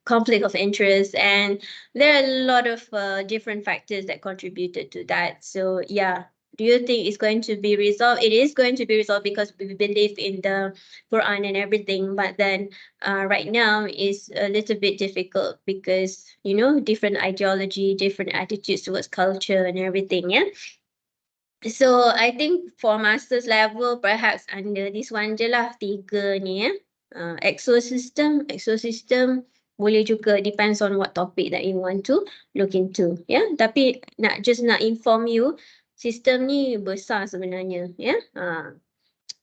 conflict of interest, and there are a lot of different factors that contributed to that. So do you think it's going to be resolved? It is going to be resolved because we believe in the Quran and everything, but then right now is a little bit difficult because different ideology, different attitudes towards culture and everything. So I think for master's level, perhaps under this one je lah, 3 ni exosystem boleh juga, depends on what topic that you want to look into. Tapi nak inform you, sistem ni besar sebenarnya.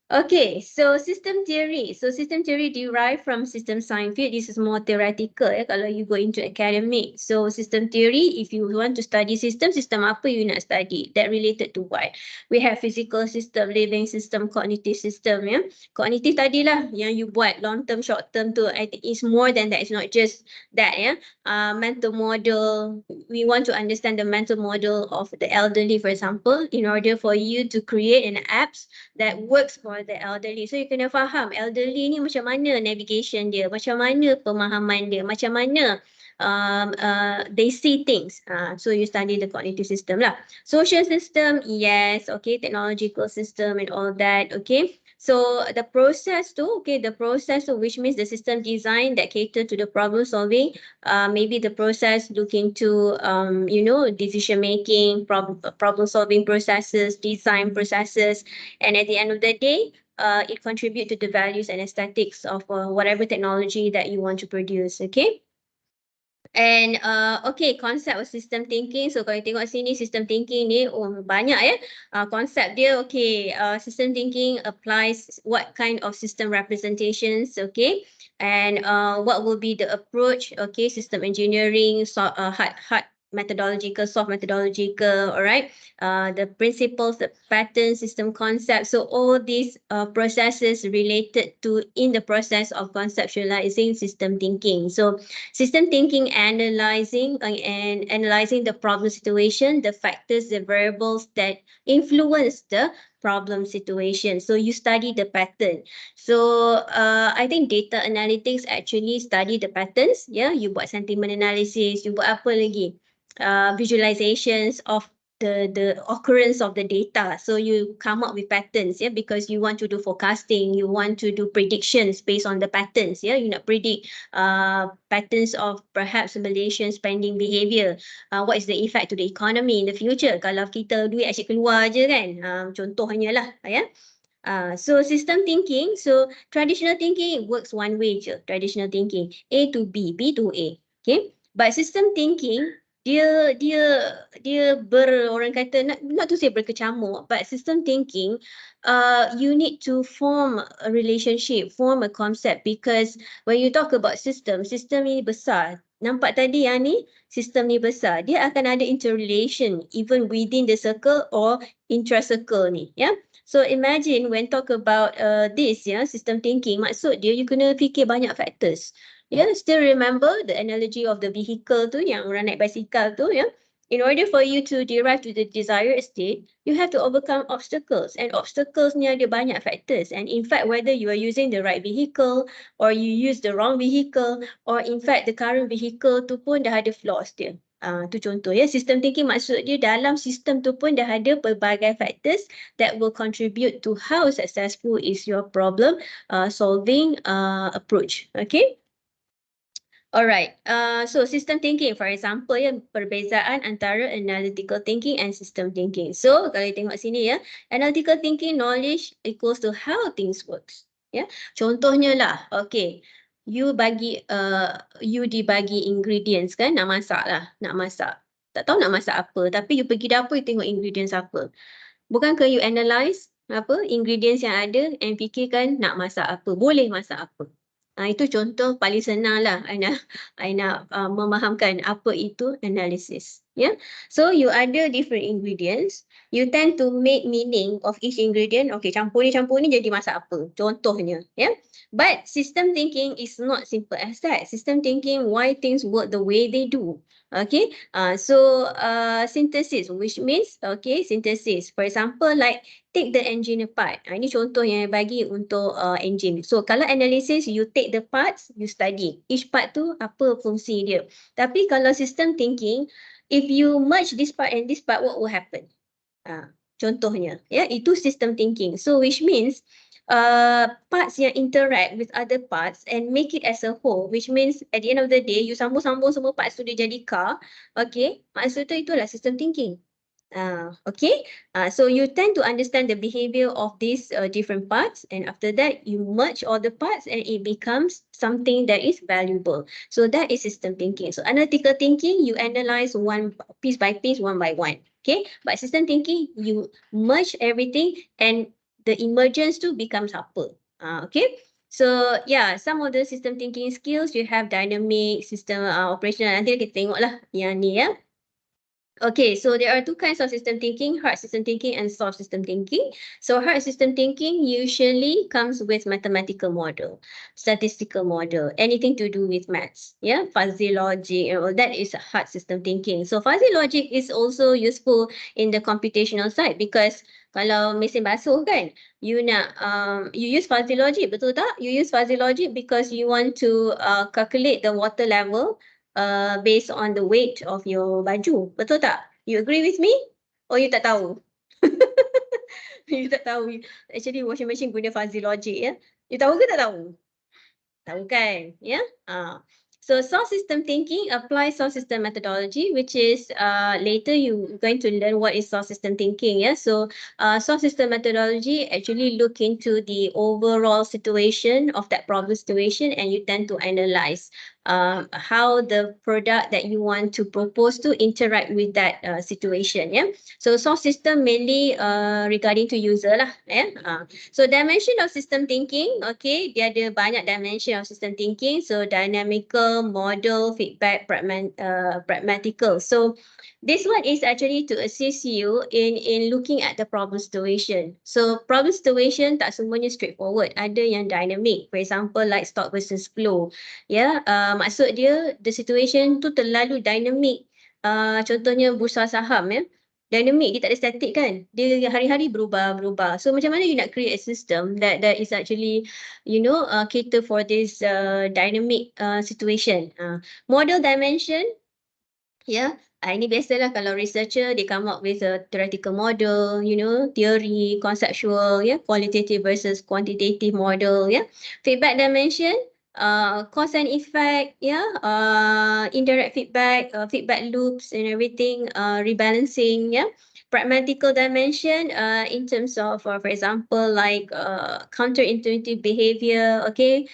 Okay, so system theory. So system theory derived from system science field. This is more theoretical kalau you go into academic. So system theory, if you want to study system apa you nak study? That related to what? We have physical system, living system, cognitive system. Cognitive tadilah yang you buat long term, short term tu. I think it's more than that. It's not just that. Mental model. We want to understand the mental model of the elderly, for example, in order for you to create an apps that works for the elderly. So you kena faham elderly ni macam mana navigation dia, macam mana pemahaman dia, macam mana they see things. So you study the cognitive system lah. Social system, yes, okay, technological system and all that, okay. So the process too, which means the system design that cater to the problem solving, maybe the process look into decision making, problem solving processes, design processes, and at the end of the day, it contribute to the values and aesthetics of whatever technology that you want to produce, okay. And okay, concept of system thinking. So kalau tengok sini system thinking ni banyak konsep dia. Okay, system thinking applies what kind of system representations, okay, and what will be the approach, okay, system engineering, hard methodological, soft methodological, all right, the principles, the pattern, system concept. So all these processes related to in the process of conceptualizing system thinking. So system thinking, analyzing the problem situation, the factors, the variables that influence the problem situation. So you study the pattern. So I think data analytics actually study the patterns. You buat sentiment analysis, you buat apa lagi? Visualizations of the occurrence of the data. So you come up with patterns, yeah, because you want to do forecasting, you want to do predictions based on the patterns, yeah. You nak predict patterns of perhaps Malaysian spending behavior. What is the effect to the economy in the future kalau kita duit asyik keluar je kan. Contohnya lah, ya. So system thinking, so traditional thinking works one way je. Traditional thinking, A to B, B to A. Okay, but system thinking dia orang kata not to say berkecamuk, but system thinking you need to form a relationship, form a concept, because when you talk about system ni besar. Nampak tadi yang ni, sistem ni besar. Dia akan ada interrelation even within the circle or intra-circle ni, ya. So imagine when talk about this, ya, system thinking, maksud dia you kena fikir banyak factors. Yeah, still remember the analogy of the vehicle tu, yang orang naik basikal tu, ya. In order for you to derive to the desired state, you have to overcome obstacles, and obstacles ni ada banyak factors. And in fact, whether you are using the right vehicle or you use the wrong vehicle, or in fact the current vehicle tu pun dah ada flaws dia. Tu contoh, ya. System thinking maksud dia dalam sistem tu pun dah ada pelbagai factors that will contribute to how successful is your problem solving approach. Okay. Alright, so system thinking, for example, ya, perbezaan antara analytical thinking and system thinking. So, kalau tengok sini, ya, analytical thinking knowledge equals to how things works. Ya, contohnya lah, okay, you dibagi ingredients kan, nak masak lah, nak masak. Tak tahu nak masak apa, tapi you pergi dapur, you tengok ingredients apa. Bukankah you analyse apa ingredients yang ada and fikirkan nak masak apa, boleh masak apa. Itu contoh paling senang lah I nak memahamkan apa itu analysis. Yeah? So you ada different ingredients, you tend to make meaning of each ingredient. Okay, campur ni jadi masak apa, contohnya. Yeah? But system thinking is not simple as that. System thinking, why things work the way they do. Okay, so synthesis, which means, okay, synthesis. For example, like take the engine apart. Ini contoh yang bagi untuk engine. So kalau analysis, you take the parts, you study. Each part tu apa fungsi dia. Tapi kalau system thinking, if you merge this part and this part, what will happen? Contohnya, ya, itu system thinking. So which means parts yang interact with other parts and make it as a whole, which means at the end of the day, you sambung-sambung semua parts tu dia jadi car. Okay, maksud tu itulah system thinking. Okay, so you tend to understand the behavior of these different parts, and after that you merge all the parts and it becomes something that is valuable. So that is system thinking. So analytical thinking, you analyze one piece by piece, one by one. Okay, but system thinking, you merge everything and the emergence tu becomes apa. Okay. So yeah, some of the system thinking skills, you have dynamic, system operational. Nanti kita tengok lah yang ni, ya. Okay, so there are two kinds of system thinking, hard system thinking and soft system thinking. So hard system thinking usually comes with mathematical model, statistical model, anything to do with maths, yeah, fuzzy logic, and all that is hard system thinking. So fuzzy logic is also useful in the computational side because kalau mesin basuh kan, you nak you use fuzzy logic, betul tak? You use fuzzy logic because you want to calculate the water level based on the weight of your baju. Betul tak? You agree with me? Or you tak tahu? You tak tahu. Actually washing machine guna fuzzy logic, ya. You tahu ke tak tahu? Tahu kan? Ya. So soft system thinking applies soft system methodology, which is later you going to learn what is soft system thinking. Yeah, so soft system methodology actually look into the overall situation of that problem situation, and you tend to analyze how the product that you want to propose to interact with that situation. Yeah, so soft system mainly regarding to user lah. Yeah, so dimension of system thinking. Okay, dia ada banyak dimension of system thinking. So dynamical, model, feedback, pragmatical. So this one is actually to assist you in looking at the problem situation. So problem situation tak semuanya straightforward. Ada yang dynamic. For example, like stock versus flow. Ya, maksud dia the situation tu terlalu dynamic. Contohnya bursa saham, ya. Dynamic, dia tak ada static kan. Dia hari-hari berubah. So macam mana you nak create a system that is actually, you know, cater for this dynamic situation. Model dimension, yeah, Ini biasalah kalau researcher, they come up with a theoretical model, theory, conceptual, qualitative versus quantitative model, feedback dimension, cause and effect, indirect feedback, feedback loops and everything, rebalancing, pragmatical dimension, in terms of, for example, like counterintuitive behavior, okay,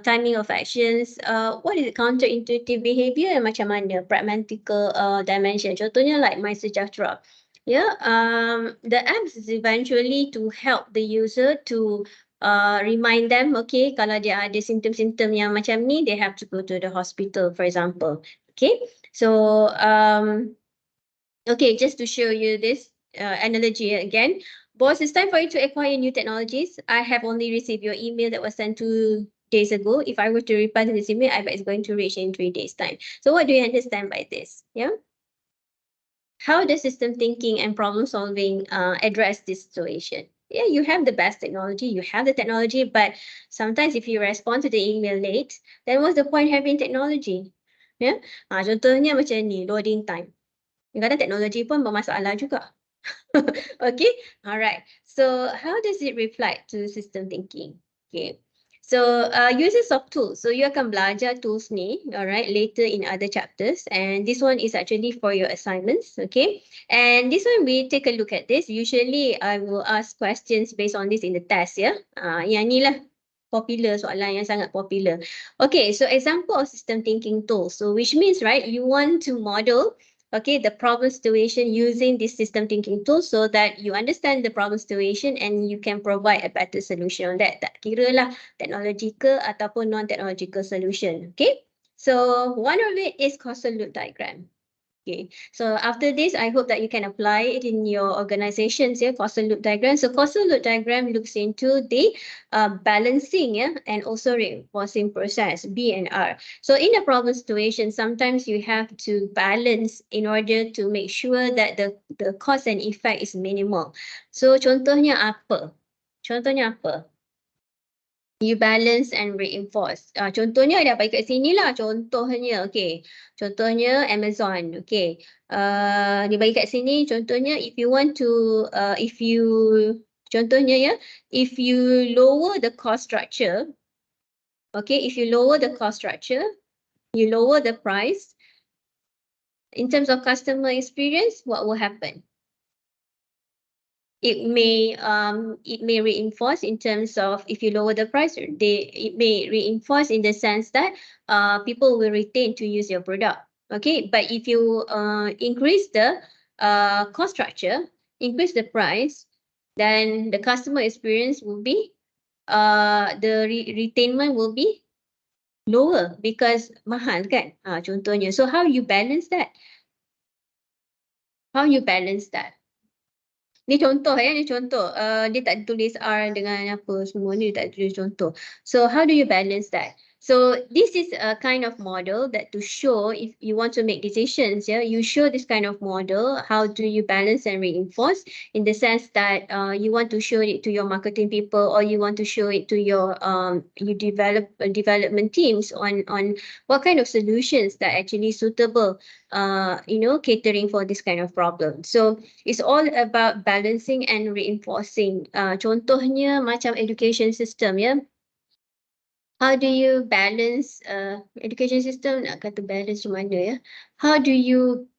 timing of actions. What is counterintuitive behavior? Macam mana? Pragmatical dimension. Contohnya like My Sejahtera. The apps is eventually to help the user to remind them, okay, kalau dia ada simptom-simptom yang macam ni, they have to go to the hospital, for example. Okay, so okay, just to show you this analogy again. Boss, it's time for you to acquire new technologies. I have only received your email that was sent 2 days ago. If I were to reply to this email, I bet it's going to reach in 3 days' time. So what do you understand by this? How does system thinking and problem solving address this situation? You have the best technology, you have the technology, but sometimes if you respond to the email late, then what's the point having technology? Contohnya macam ni, loading time. Kadang-kadang teknologi pun bermasalah juga. Okay, all right. So how does it reflect to system thinking? Okay. So uses of tools. So you akan belajar tools ni, all right, later in other chapters. And this one is actually for your assignments, okay. And this one we take a look at this. Usually I will ask questions based on this in the test, Yang ni lah popular, soalan yang sangat popular. Okay, so example of system thinking tools. So which means, right, you want to model the problem situation using this system thinking tool so that you understand the problem situation and you can provide a better solution on that. Tak kira lah technological ataupun non-technological solution. Okay, so one of it is causal loop diagram. Okay, so after this, I hope that you can apply it in your organizations, causal loop diagram. So causal loop diagram looks into the balancing, and also reinforcing process, B and R. So in a problem situation, sometimes you have to balance in order to make sure that the cause and effect is minimal. So contohnya apa? You balance and reinforce. Contohnya ada apa kat sini lah. Contohnya, okay. Contohnya Amazon, okay. Dia bagi kat sini, contohnya if you want to, contohnya if you lower the cost structure, okay, if you lower the cost structure, you lower the price, in terms of customer experience, what will happen? It may reinforce in terms of if you lower the price, it may reinforce in the sense that people will retain to use your product. Okay, but if you increase the cost structure, increase the price, then the customer experience will be the retainment will be lower because mahal kan, contohnya. So how you balance that? How you balance that? Ni contoh ni contoh. Dia tak tulis R dengan apa semua ni, dia tak tulis contoh. So how do you balance that? So this is a kind of model that to show if you want to make decisions, you show this kind of model. How do you balance and reinforce in the sense that you want to show it to your marketing people or you want to show it to your development teams on what kind of solutions that actually suitable, catering for this kind of problem. So it's all about balancing and reinforcing. Contohnya macam education system, How do you balance education system? Nak kata balance macam mana, How do you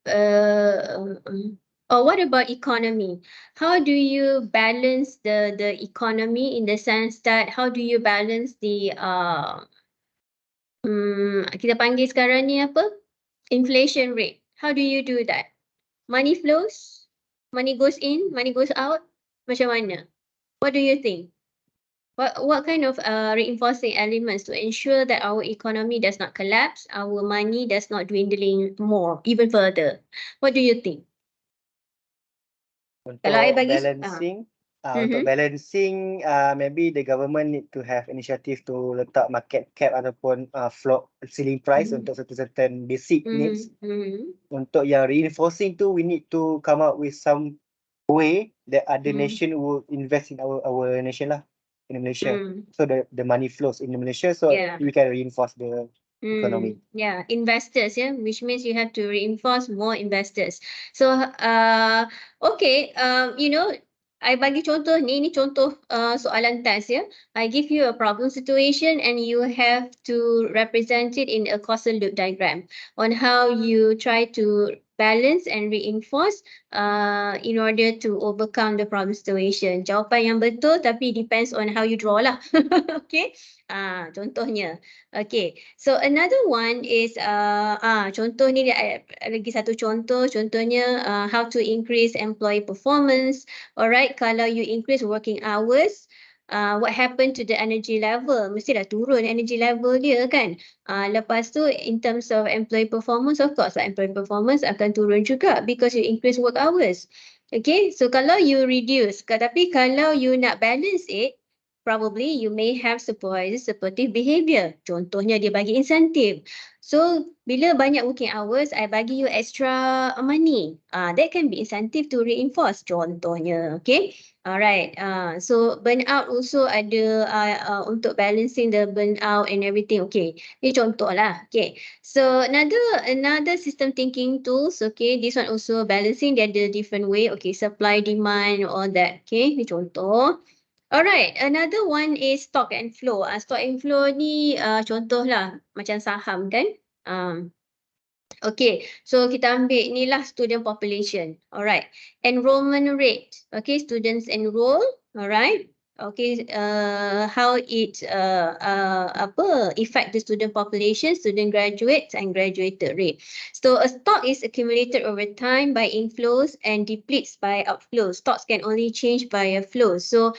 what about economy? How do you balance the economy in the sense that how do you balance the kita panggil sekarang ni apa? Inflation rate. How do you do that? Money flows, money goes in, money goes out. Macam mana? What do you think? What kind of reinforcing elements to ensure that our economy does not collapse, our money does not dwindling more, even further? What do you think? Kalau I bagi untuk balancing, maybe the government need to have initiative to letak market cap ataupun floor ceiling price untuk certain basic needs. Untuk yang reinforcing tu, we need to come up with some way that other nation will invest in our nation lah, in Malaysia. So the money flows in Malaysia, so we can reinforce the economy. Yeah, investors, yeah, which means you have to reinforce more investors. So, okay, I bagi contoh ni, contoh soalan test, ya. I give you a problem situation and you have to represent it in a causal loop diagram on how you try to balance and reinforce in order to overcome the problem situation. Jawapan yang betul tapi depends on how you draw lah. Okay, contohnya. Okay, so another one is contoh ni dia lagi satu contohnya how to increase employee performance. Alright, kalau you increase working hours, what happened to the energy level? Mestilah turun energy level dia kan. Lepas tu in terms of employee performance, of course employee performance akan turun juga because you increase work hours. Okay, so kalau you reduce, tapi kalau you nak balance it, probably you may have supervisor supportive behavior. Contohnya dia bagi insentif. So bila banyak working hours, I bagi you extra money. That can be incentive to reinforce. Contohnya, okay. Alright. So burnout also ada untuk balancing the burnout and everything. Okay. Ini contoh lah. Okay. So another system thinking tools. Okay. This one also balancing. Dia ada different way. Okay. Supply, demand, all that. Okay. Ini contoh. Alright, another one is stock and flow. Stock and flow ni contoh lah macam saham kan. Okay, so kita ambil ni lah student population. Alright, enrollment rate. Okay, students enroll. Alright. Okay, how it affect the student population, student graduates and graduated rate. So a stock is accumulated over time by inflows and depletes by outflows. Stocks can only change by a flow. So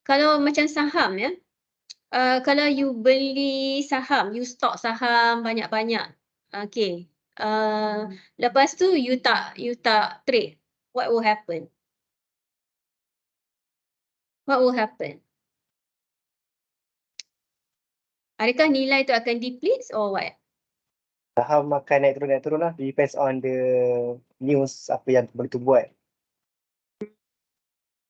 kalau macam saham ya, kalau you beli saham, you stock saham banyak-banyak. Okay. Lepas tu you tak trade. What will happen? What will happen? Adakah nilai tu akan deplete or what? Saham makan naik turun lah. Depends on the news apa yang boleh tu buat.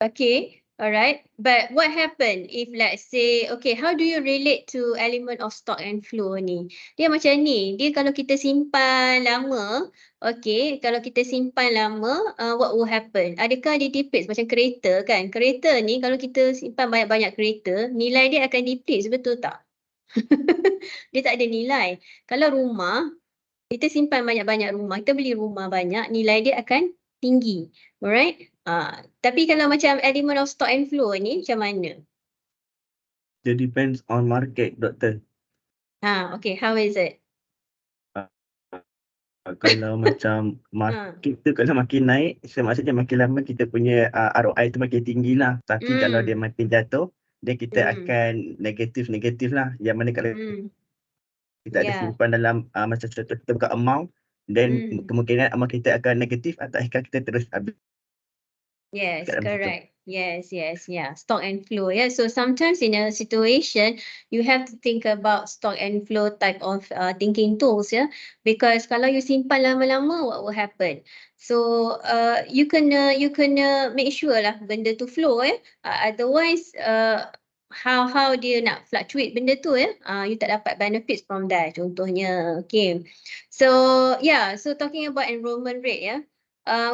Okay, alright. But what happen if let's say, okay, how do you relate to element of stock and flow ni? Dia macam ni, dia kalau kita simpan lama, okay, kalau kita simpan lama, what will happen? Adakah dia deplete macam kereta kan? Kereta ni kalau kita simpan banyak-banyak kereta, nilai dia akan deplete, betul tak? Dia tak ada nilai. Kalau rumah, kita simpan banyak-banyak rumah, kita beli rumah banyak, nilai dia akan tinggi. Alright? Tapi kalau macam element of stock and flow ni macam mana? It depends on market, doktor. Okay, how is it? Kalau macam market tu kalau makin naik, maksudnya makin lama kita punya ROI tu makin tinggi lah. Tapi kalau dia makin jatuh, dia kita akan negatif lah. Yang mana kalau kita ada simpan dalam macam contoh kita buka amount, then kemungkinan amount kita akan negatif atau akan kita terus habis. Yes, correct. Yes, yeah. Stock and flow. Yeah. So sometimes in a situation, you have to think about stock and flow type of thinking tools, yeah. Because kalau you simpan lama-lama, what will happen? So you can make sure lah benda tu flow, otherwise how dia nak fluctuate benda tu, you tak dapat benefits from that. Contohnya, okay. So yeah. So talking about enrollment rate, yeah.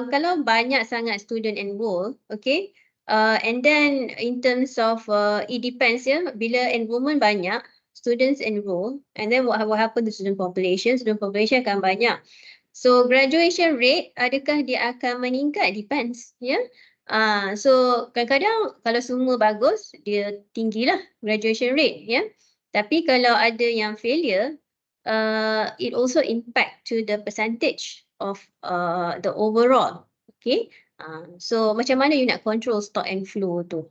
Kalau banyak sangat student enroll, okay, and then in terms of it depends ya, bila enrollment banyak, students enroll, and then what happen to student population? Student population akan banyak. So graduation rate, adakah dia akan meningkat? Depends, ya. So kadang-kadang kalau semua bagus, dia tinggilah graduation rate, ya. Tapi kalau ada yang failure, it also impact to the percentage of the overall. Okay. So macam mana you nak control stock and flow tu?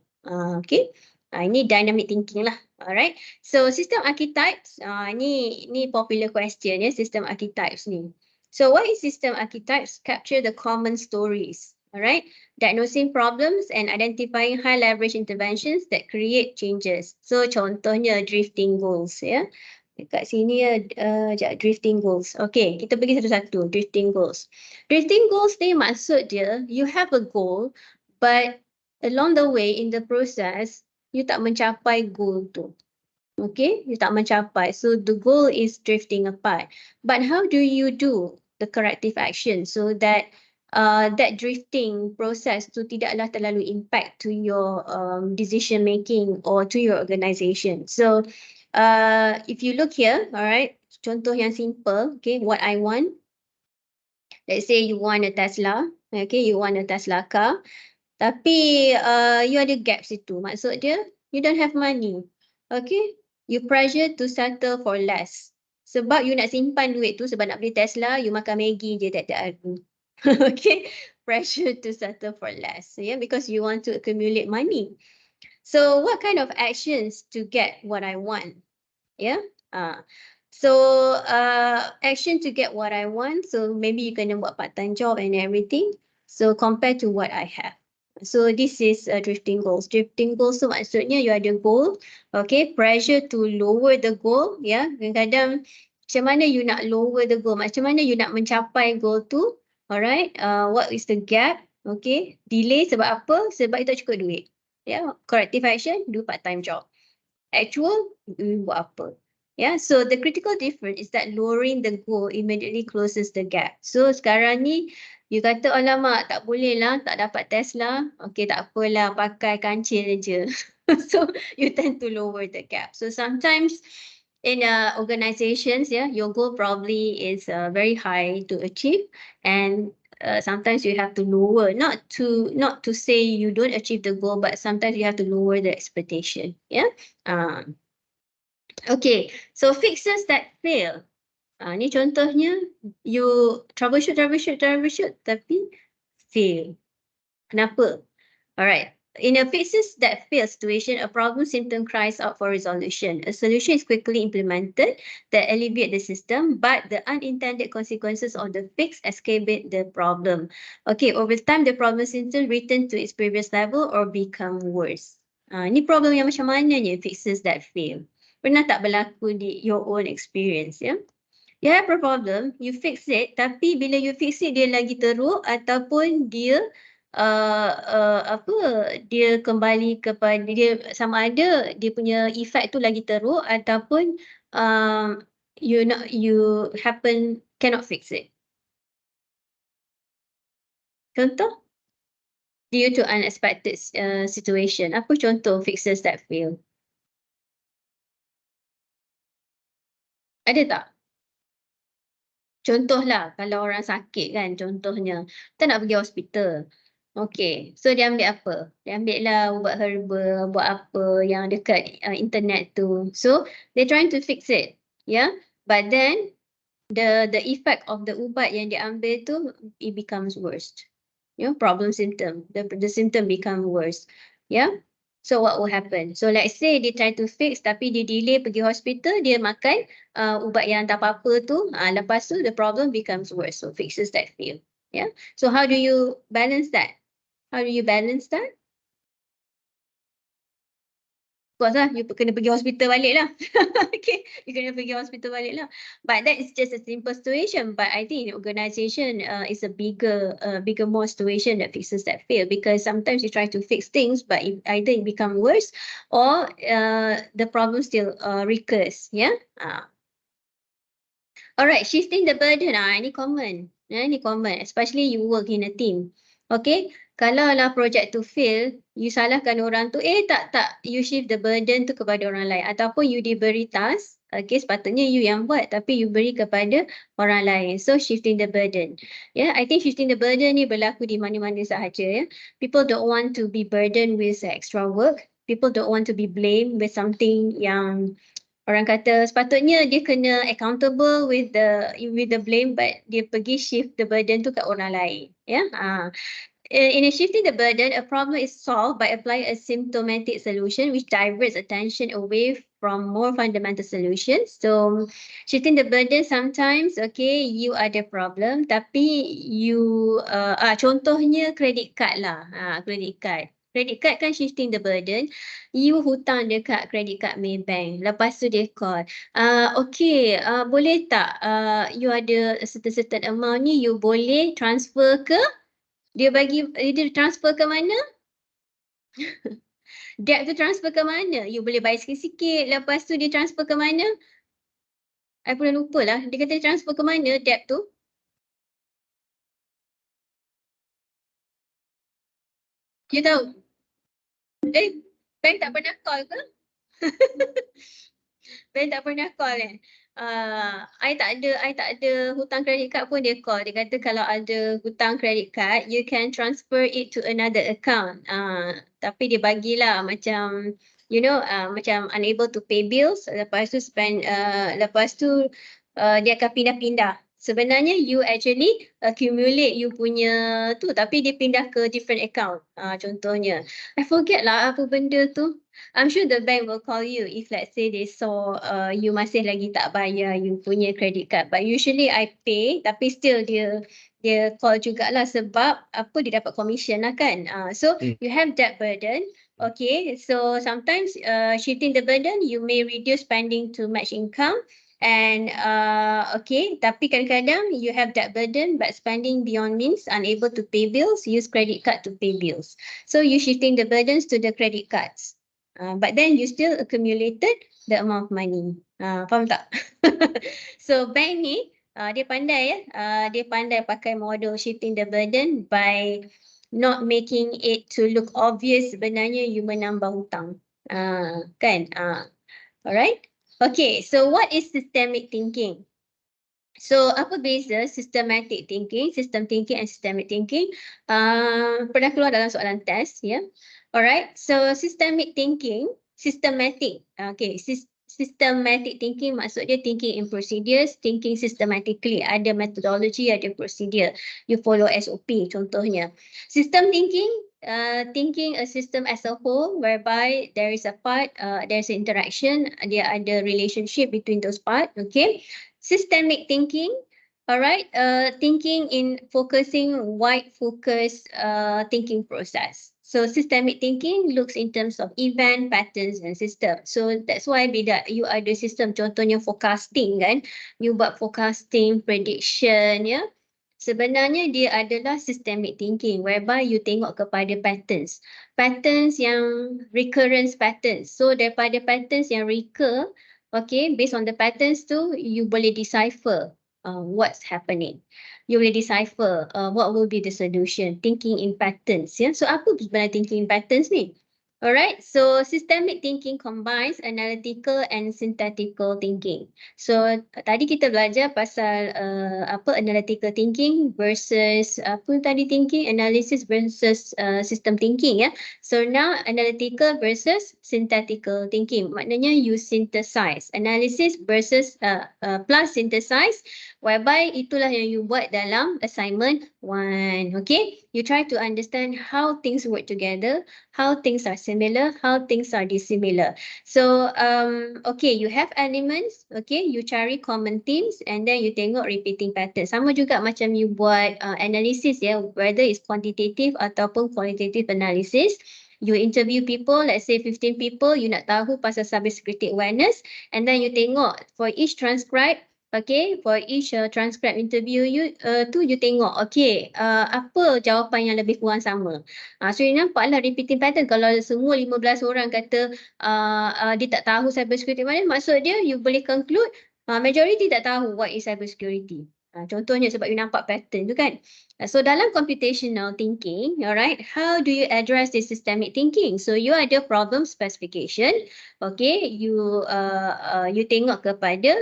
Okay. Ini dynamic thinking lah. Alright. So system archetypes. Ni popular question ya, system archetypes ni. So what is system archetypes? Capture the common stories. Alright. Diagnosing problems and identifying high leverage interventions that create changes. So contohnya drifting goals ya. Dekat sini drifting goals. Okay, kita pergi satu-satu. Drifting goals. Drifting goals ni maksud dia, you have a goal, but along the way in the process, you tak mencapai goal tu. Okay, you tak mencapai. So the goal is drifting apart. But how do you do the corrective action so that that drifting process tu tidaklah terlalu impact to your decision making or to your organization? So if you look here, alright, contoh yang simple, okay, what I want. Let's say you want a Tesla, okay, you want a Tesla car. Tapi you ada gap situ. Maksud dia, you don't have money. Okay? You pressure to settle for less. Sebab you nak simpan duit tu sebab nak beli Tesla, you makan Maggi je tiap-tiap hari. Okay? Pressure to settle for less. Yeah, because you want to accumulate money. So what kind of actions to get what I want? Yeah. So action to get what I want. So maybe you can buat part-time job and everything. So compared to what I have. So this is drifting goals. Drifting goals so maksudnya you ada goal. Okay, pressure to lower the goal. Ya, kadang-kadang macam mana you nak lower the goal? Macam mana you nak mencapai goal tu? Alright, what is the gap? Okay, delay sebab apa? Sebab you tak cukup duit. Yeah, corrective action, do part-time job. Actual, buat apa? Yeah, so the critical difference is that lowering the goal immediately closes the gap. So sekarang ni, you kata, alamak, tak boleh lah, tak dapat Tesla. Okay, tak apalah, pakai kancil je. So you tend to lower the gap. So sometimes in organizations, yeah, your goal probably is very high to achieve, and sometimes you have to lower, not to say you don't achieve the goal, but sometimes you have to lower the expectation. Yeah. Okay, so fixes that fail. Ni contohnya, you troubleshoot, tapi fail. Kenapa? Alright. In a fixes that fail situation, a problem symptom cries out for resolution. A solution is quickly implemented that alleviate the system, but the unintended consequences of the fix escapade the problem. Okay, over time, the problem symptom return to its previous level or become worse. Ni problem yang macam mana ni fixes that fail? Pernah tak berlaku di your own experience, ya? You have a problem, you fix it, tapi bila you fix it, dia lagi teruk ataupun dia dia kembali kepada dia sama ada dia punya efek tu lagi teruk ataupun you cannot fix it. Contoh due to unexpected situation. Apa contoh fixes that fail? Ada tak? Contohlah kalau orang sakit kan, contohnya kita nak pergi hospital. Okay, so dia ambil apa? Dia ambil lah ubat herba, buat apa yang dekat internet tu. So they're trying to fix it, yeah. But then the effect of the ubat yang dia ambil tu, it becomes worse. You know, problem symptom. The symptom become worse, yeah. So what will happen? So let's say dia try to fix tapi dia delay pergi hospital, dia makan ubat yang tak apa-apa tu, lepas tu the problem becomes worse. So fixes that fail. Yeah. So how do you balance that? How do you balance that? Of course lah, you kena pergi hospital balik lah. Okay, you kena pergi hospital balik lah. But that is just a simple situation. But I think organization is a bigger more situation that fixes that fail, because sometimes you try to fix things, but either it become worse or the problem still recurs. Yeah. Alright, shifting the burden. Ini common. Ini common, especially you work in a team. Okay, kalau lah project tu fail, you salahkan orang tu, tak, you shift the burden tu kepada orang lain. Ataupun you diberi task, okay, sepatutnya you yang buat, tapi you beri kepada orang lain. So, shifting the burden. Yeah, I think shifting the burden ni berlaku di mana-mana sahaja. People don't want to be burdened with extra work. People don't want to be blamed with something yang orang kata sepatutnya dia kena accountable with the blame, but dia pergi shift the burden tu kat orang lain. Yeah. In shifting the burden, a problem is solved by applying a symptomatic solution which diverts attention away from more fundamental solutions. So shifting the burden sometimes, okay, you ada problem, tapi you contohnya credit card lah. Credit card. Credit card kan shifting the burden. You hutang dekat credit card Maybank. Lepas tu dia call. Okay, boleh tak you ada certain amount ni, you boleh transfer ke? Dia transfer ke mana? Debt tu transfer ke mana? You boleh bayar sikit-sikit, lepas tu dia transfer ke mana? I pun dah lupa lah. Dia kata dia transfer ke mana debt tu? You tahu? Bank tak pernah call ke? Bank tak pernah call kan? I tak ada hutang kredit card pun dia call. Dia kata kalau ada hutang kredit card, you can transfer it to another account. Tapi dia bagilah macam, you know, macam unable to pay bills. Lepas tu dia akan pindah-pindah. Sebenarnya you actually accumulate you punya tu, tapi dia pindah ke different account. Contohnya, I forget lah apa benda tu. I'm sure the bank will call you if let's say they saw you masih lagi tak bayar you punya credit card. But usually I pay, tapi still dia call jugalah sebab apa dia dapat commission lah kan. So you have that burden. Okay, so sometimes shifting the burden, you may reduce spending to match income. And okay, tapi kadang-kadang you have that burden but spending beyond means, unable to pay bills, use credit card to pay bills. So you shifting the burdens to the credit cards. But then you still accumulated the amount of money. Faham tak? So bank ni dia pandai ya. Dia pandai pakai model shifting the burden by not making it to look obvious sebenarnya you menambah hutang. Kan? Alright? Okay, so what is systemic thinking? So apa beza systematic thinking, system thinking and systemic thinking? Pernah keluar dalam soalan test, ya. Alright, so systemic thinking, systematic. Okay, systematic thinking maksudnya thinking in procedures, thinking systematically. Ada methodology, ada procedure. You follow SOP contohnya. System thinking, thinking a system as a whole whereby there is a part, there's an interaction, there ada relationship between those parts, okay. Systemic thinking, all right, thinking in focusing wide focus thinking process. So systemic thinking looks in terms of event, patterns and system. So that's why bila you ada system, contohnya forecasting kan, you buat forecasting, prediction ya. Sebenarnya dia adalah systemic thinking whereby you tengok kepada patterns. Patterns yang recurrence patterns. So daripada patterns yang recur, okay, based on the patterns tu, you boleh decipher what's happening. You boleh decipher what will be the solution. Thinking in patterns. Ya. So apa sebenarnya thinking in patterns ni? Alright, so systemic thinking combines analytical and synthetical thinking. So tadi kita belajar pasal apa analytical thinking versus apa tadi thinking, analysis versus system thinking ya. So now analytical versus synthetical thinking. Maknanya you synthesize. Analysis versus plus synthesize, whereby itulah yang you buat dalam assignment 1. Okay, you try to understand how things work together, how things are similar, how things are dissimilar. So okay, you have elements, okay, you cari common themes and then you tengok repeating patterns. Sama juga macam you buat analysis ya, whether it's quantitative ataupun qualitative analysis. You interview people, let's say 15 people, you nak tahu pasal cybersecurity awareness, and then you tengok for each transcribe. Okay, for each transcribe interview you you tengok, okay, apa jawapan yang lebih kurang sama. So you nampaklah repeating pattern. Kalau semua 15 orang kata dia tak tahu cybersecurity mana, maksud dia you boleh conclude majority tak tahu what is cybersecurity. Contohnya sebab you nampak pattern tu kan. So dalam computational thinking, alright, how do you address this systemic thinking? So you ada problem specification, okay, you tengok kepada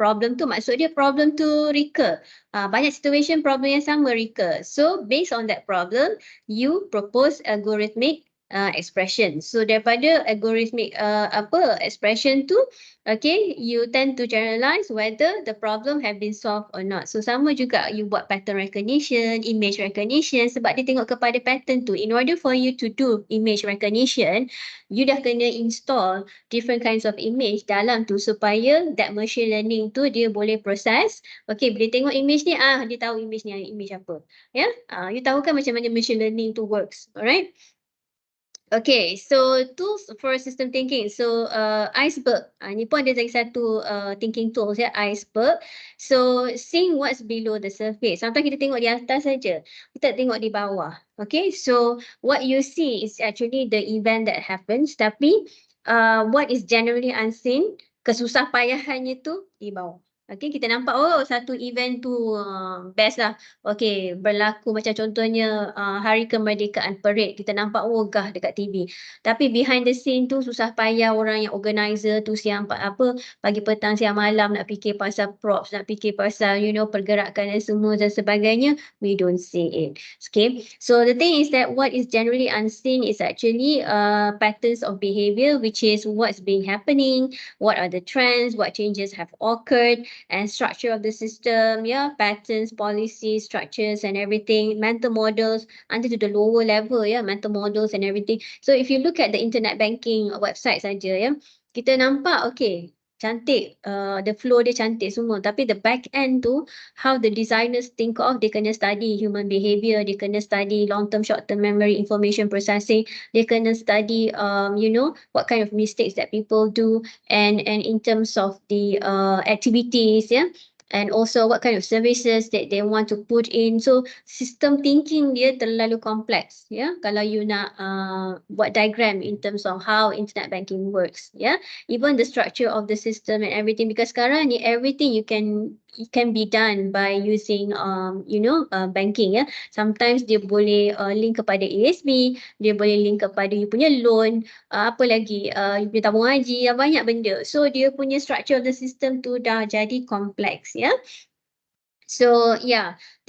problem tu, maksud dia problem tu recur. Banyak situation problem yang sama recur. So based on that problem, you propose algorithmic expression. So daripada algorithmic expression tu, okay, you tend to generalize whether the problem have been solved or not. So sama juga you buat pattern recognition, image recognition, sebab dia tengok kepada pattern tu. In order for you to do image recognition, you dah kena install different kinds of image dalam tu supaya that machine learning tu dia boleh process. Okay, bila tengok image ni, dia tahu image ni image apa. Ya, you tahu kan macam mana machine learning tu works, alright? Okay, so tools for system thinking. So iceberg. Ni pun ada lagi satu thinking tools ya, iceberg. So seeing what's below the surface. Sometimes kita tengok di atas saja, kita tak tengok di bawah. Okay, so what you see is actually the event that happens, tapi what is generally unseen, kesusah payahannya tu di bawah. Okay, kita nampak satu event tu best lah. Okay, berlaku macam contohnya Hari Kemerdekaan Parade. Kita nampak gah dekat TV. Tapi behind the scene tu susah payah orang yang organizer tu siang pagi petang siang malam nak fikir pasal props, nak fikir pasal pergerakan dan semua dan sebagainya. We don't see it. Okay, so the thing is that what is generally unseen is actually patterns of behavior, which is what's been happening, what are the trends, what changes have occurred, and structure of the system, patterns, policies, structures, and everything, mental models, until to the lower level, mental models and everything. So if you look at the internet banking website saja, kita nampak, okay, cantik, the flow dia cantik semua, tapi the back end tu, how the designers think of, dia kena study human behavior, dia kena study long-term, short-term memory, information processing, dia kena study, what kind of mistakes that people do, and in terms of the activities, and also what kind of services that they want to put in. So system thinking dia terlalu kompleks, kalau you nak buat diagram in terms of how internet banking works, even the structure of the system and everything, because sekarang ni everything it can be done by using banking, sometimes dia boleh link kepada ASB, dia boleh link kepada you punya loan, apa lagi, you punya tabung haji, banyak benda. So dia punya structure of the system tu dah jadi kompleks, So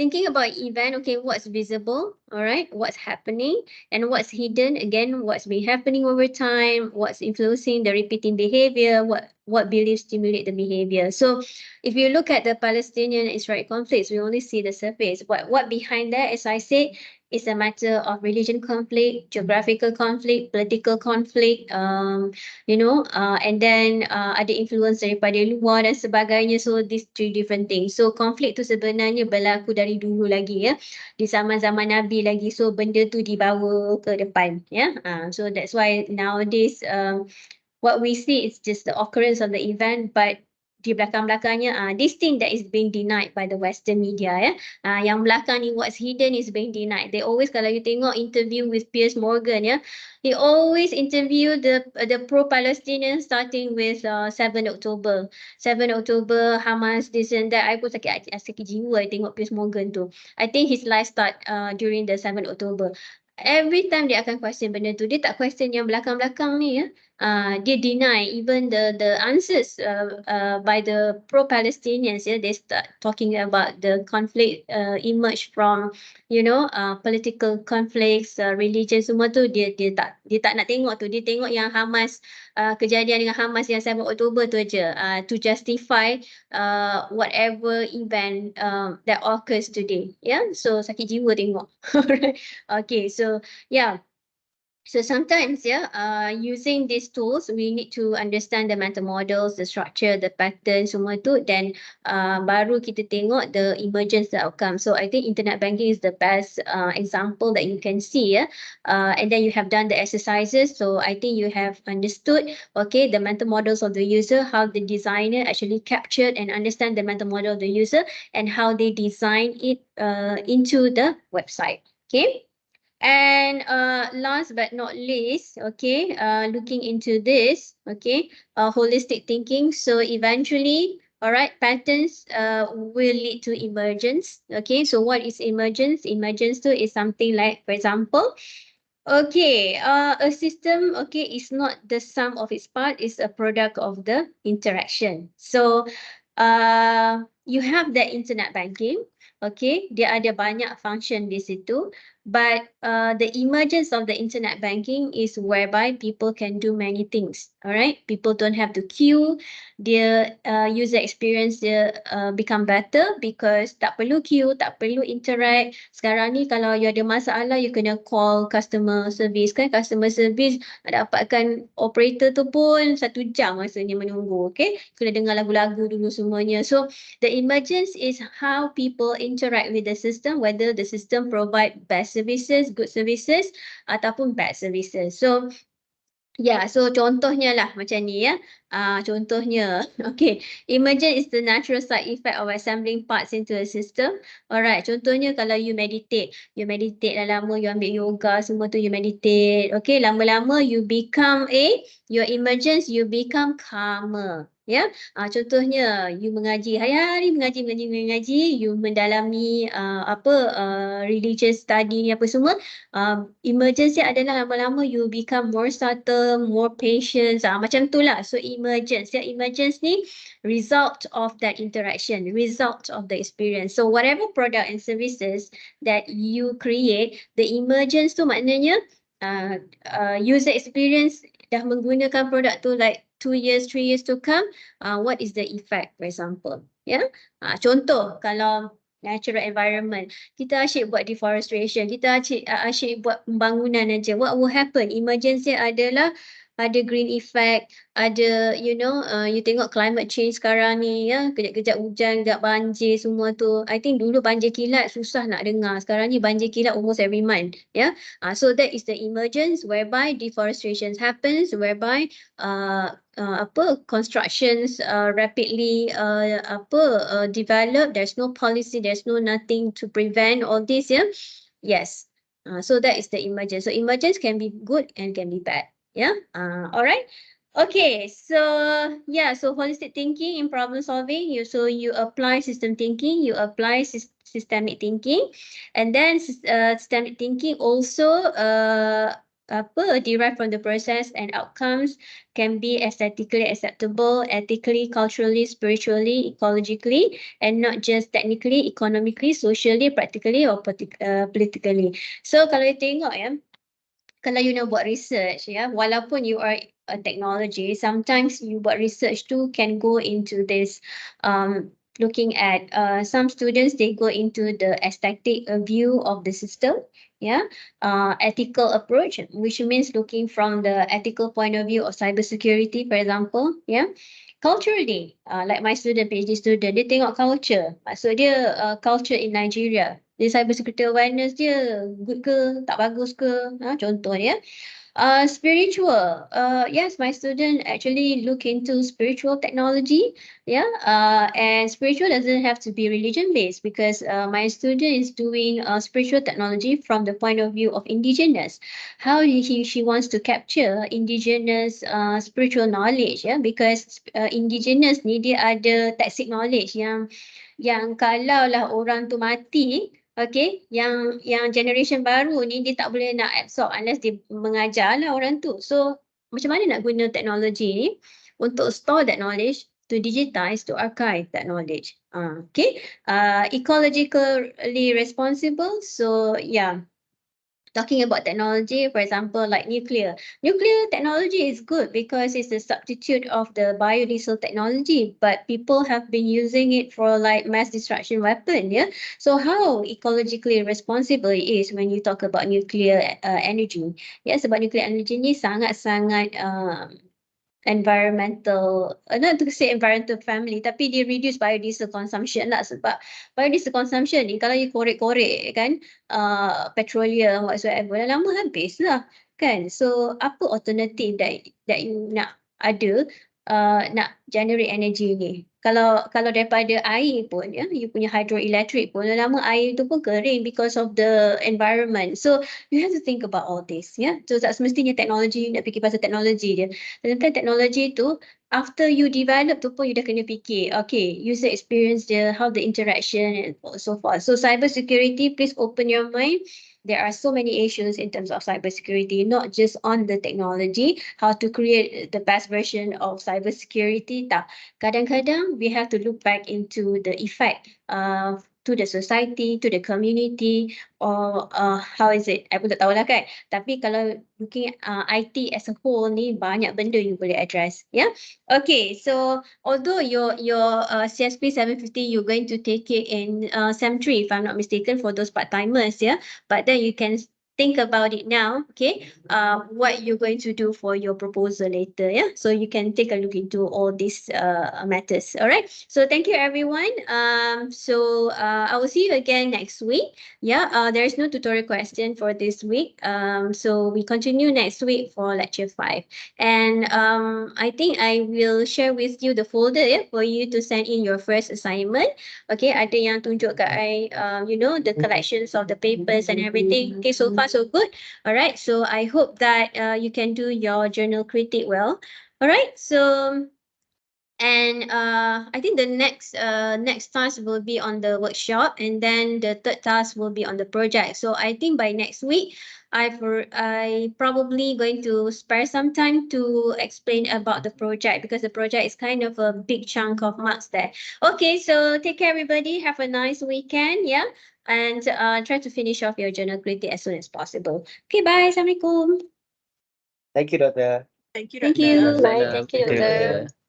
thinking about event, okay, what's visible, all right, what's happening, and what's hidden, again, what's been happening over time, what's influencing the repeating behavior, what beliefs stimulate the behavior. So if you look at the Palestinian-Israeli conflicts, we only see the surface. What behind that, as I said, is a matter of religion conflict, geographical conflict, political conflict, and then ada influence daripada luar dan sebagainya. So these three different things. So konflik tu sebenarnya berlaku dari dulu lagi, di zaman-zaman Nabi lagi. So benda tu dibawa ke depan, so that's why nowadays what we see is just the occurrence of the event, but di belakang-belakangnya this thing that is being denied by the Western media, yang belakang ni what's hidden is being denied. They always, kalau you tengok interview with Piers Morgan, he always interview the pro-Palestinian starting with 7 October. 7 October, Hamas, this and that. I pun sakit jiwa I tengok Piers Morgan tu. I think his life start during the 7 October. Every time dia akan question benda tu, dia tak question yang belakang-belakang ni, dia deny even the answers by the pro-Palestinians. They start talking about the conflict emerge from political conflicts, religion, semua tu dia tak nak tengok tu. Dia tengok yang Hamas, kejadian dengan Hamas yang 7 Oktober tu aja, to justify whatever event that occurs today. So sakit jiwa tengok. Okay, so So sometimes, using these tools, we need to understand the mental models, the structure, the pattern, semua tu, then baru kita tengok the emergence, the outcome. So I think internet banking is the best example that you can see, and then you have done the exercises. So I think you have understood, okay, the mental models of the user, how the designer actually captured and understand the mental model of the user, and how they design it into the website. Okay. And last but not least, okay, looking into this, okay, holistic thinking. So eventually, all right, patterns will lead to emergence. Okay, so what is emergence? Emergence too is something like, for example, okay, a system, okay, is not the sum of its part, it's a product of the interaction. So you have the internet banking, okay, dia ada banyak function di situ, but the emergence of the internet banking is whereby people can do many things, all right? People don't have to queue, their user experience dia become better because tak perlu queue, tak perlu interact. Sekarang ni kalau you ada masalah, you kena call customer service, kan? Customer service nak dapatkan operator tu pun 1 jam rasanya menunggu, okay? Kena dengar lagu-lagu dulu semuanya. So the emergence is how people interact with the system, whether the system provide best services, good services ataupun bad services. So so contohnya lah macam ni ya. Contohnya, okay, emergent is the natural side effect of assembling parts into a system. Alright, contohnya kalau you meditate dah lama, you ambil yoga, semua tu you meditate. Okay, lama-lama you become your emergence, you become calmer. Ya, contohnya you mengaji hari-hari mengaji, you mendalami religious study ni apa semua. Emergence adalah lama-lama you become more subtle, more patient, macam tu lah. So emergence ni result of that interaction, result of the experience. So whatever product and services that you create, the emergence tu maknanya user experience dah menggunakan produk tu like 2 years, 3 years to come, what is the effect, for example. Contoh, kalau natural environment, kita asyik buat deforestation, kita asyik buat pembangunan aja. What will happen? Emergency adalah ada green effect, ada you tengok climate change sekarang ni ya, kejap-kejap hujan, kejap banjir semua tu. I think dulu banjir kilat susah nak dengar, sekarang ni banjir kilat almost every month ya. So that is the emergence whereby deforestation happens, whereby constructions rapidly develop. There's no policy, there's no nothing to prevent all this. Yes. So that is the emergence. So emergence can be good and can be bad. All right. Okay, so so holistic thinking in problem solving, you apply system thinking, you apply systemic thinking, and then systemic thinking also derived from the process and outcomes can be aesthetically acceptable, ethically, culturally, spiritually, ecologically, and not just technically, economically, socially, practically, or politically. So kalau you tengok kalau you nak buat research walaupun you are a technology, sometimes you buat research too can go into this looking at some students, they go into the aesthetic view of the system, ethical approach, which means looking from the ethical point of view of cybersecurity, for example, culturally, like my student, PhD student, dia tengok culture, maksud dia culture in Nigeria, dia cybersecurity awareness dia good ke, tak bagus ke, contoh ya. Spiritual, yes, my student actually look into spiritual technology, and spiritual doesn't have to be religion based, because my student is doing spiritual technology from the point of view of indigenous, how she wants to capture indigenous spiritual knowledge, because indigenous ni dia ada tacit knowledge yang kalau lah orang tu mati, okay, yang generation baru ni dia tak boleh nak absorb unless dia mengajar lah orang tu. So macam mana nak guna teknologi ni untuk store that knowledge, to digitize, to archive that knowledge. Okay, ecologically responsible. So talking about technology, for example, like nuclear. Nuclear technology is good because it's a substitute of the biodiesel technology, but people have been using it for like mass destruction weapon, So how ecologically responsible it is when you talk about nuclear energy? Sebab nuclear energy ni sangat-sangat environmental, not to say environmental friendly, tapi dia reduce biodiesel consumption lah, sebab biodiesel consumption ni kalau you korek-korek kan petroleum whatsoever, dah lama habis lah kan. So apa alternative that you nak ada nak generate energy ni? Kalau daripada air pun you punya hydroelectric pun dah lama air tu pun kering because of the environment. So you have to think about all this, So tak semestinya teknologi, nak fikir pasal teknologi dia. Tentang teknologi tu, after you develop tu pun you dah kena fikir, okay, user experience dia, how the interaction and so forth. So cyber security, please open your mind. There are so many issues in terms of cybersecurity, not just on the technology, how to create the best version of cybersecurity. Kadang-kadang we have to look back into the effect to the society, to the community, or how is it? I pun tak tahulah kan. Tapi kalau looking at IT as a whole ni, banyak benda you boleh address. Okay, so although your CSP 750, you're going to take it in SEM 3, if I'm not mistaken, for those part-timers, but then you can think about it now, okay? What you're going to do for your proposal later, yeah? So you can take a look into all these matters, all right? So thank you, everyone. I will see you again next week. Yeah, there is no tutorial question for this week. So we continue next week for lecture 5. And I think I will share with you the folder, yeah, for you to send in your first assignment. Okay, ada yang tunjuk kat I, the collections of the papers and everything. Okay, so far so good. All right, so I hope that you can do your journal critic well. All right, so and I think the next task will be on the workshop, and then the third task will be on the project. So I think by next week, I probably going to spare some time to explain about the project, because the project is kind of a big chunk of marks there. Okay, so take care, everybody. Have a nice weekend. Yeah. And try to finish off your journal critic as soon as possible. Okay, bye. Assalamualaikum. Thank you, Doctor. Thank you. Bye. Thank you, Thank you, Doctor. Doctor.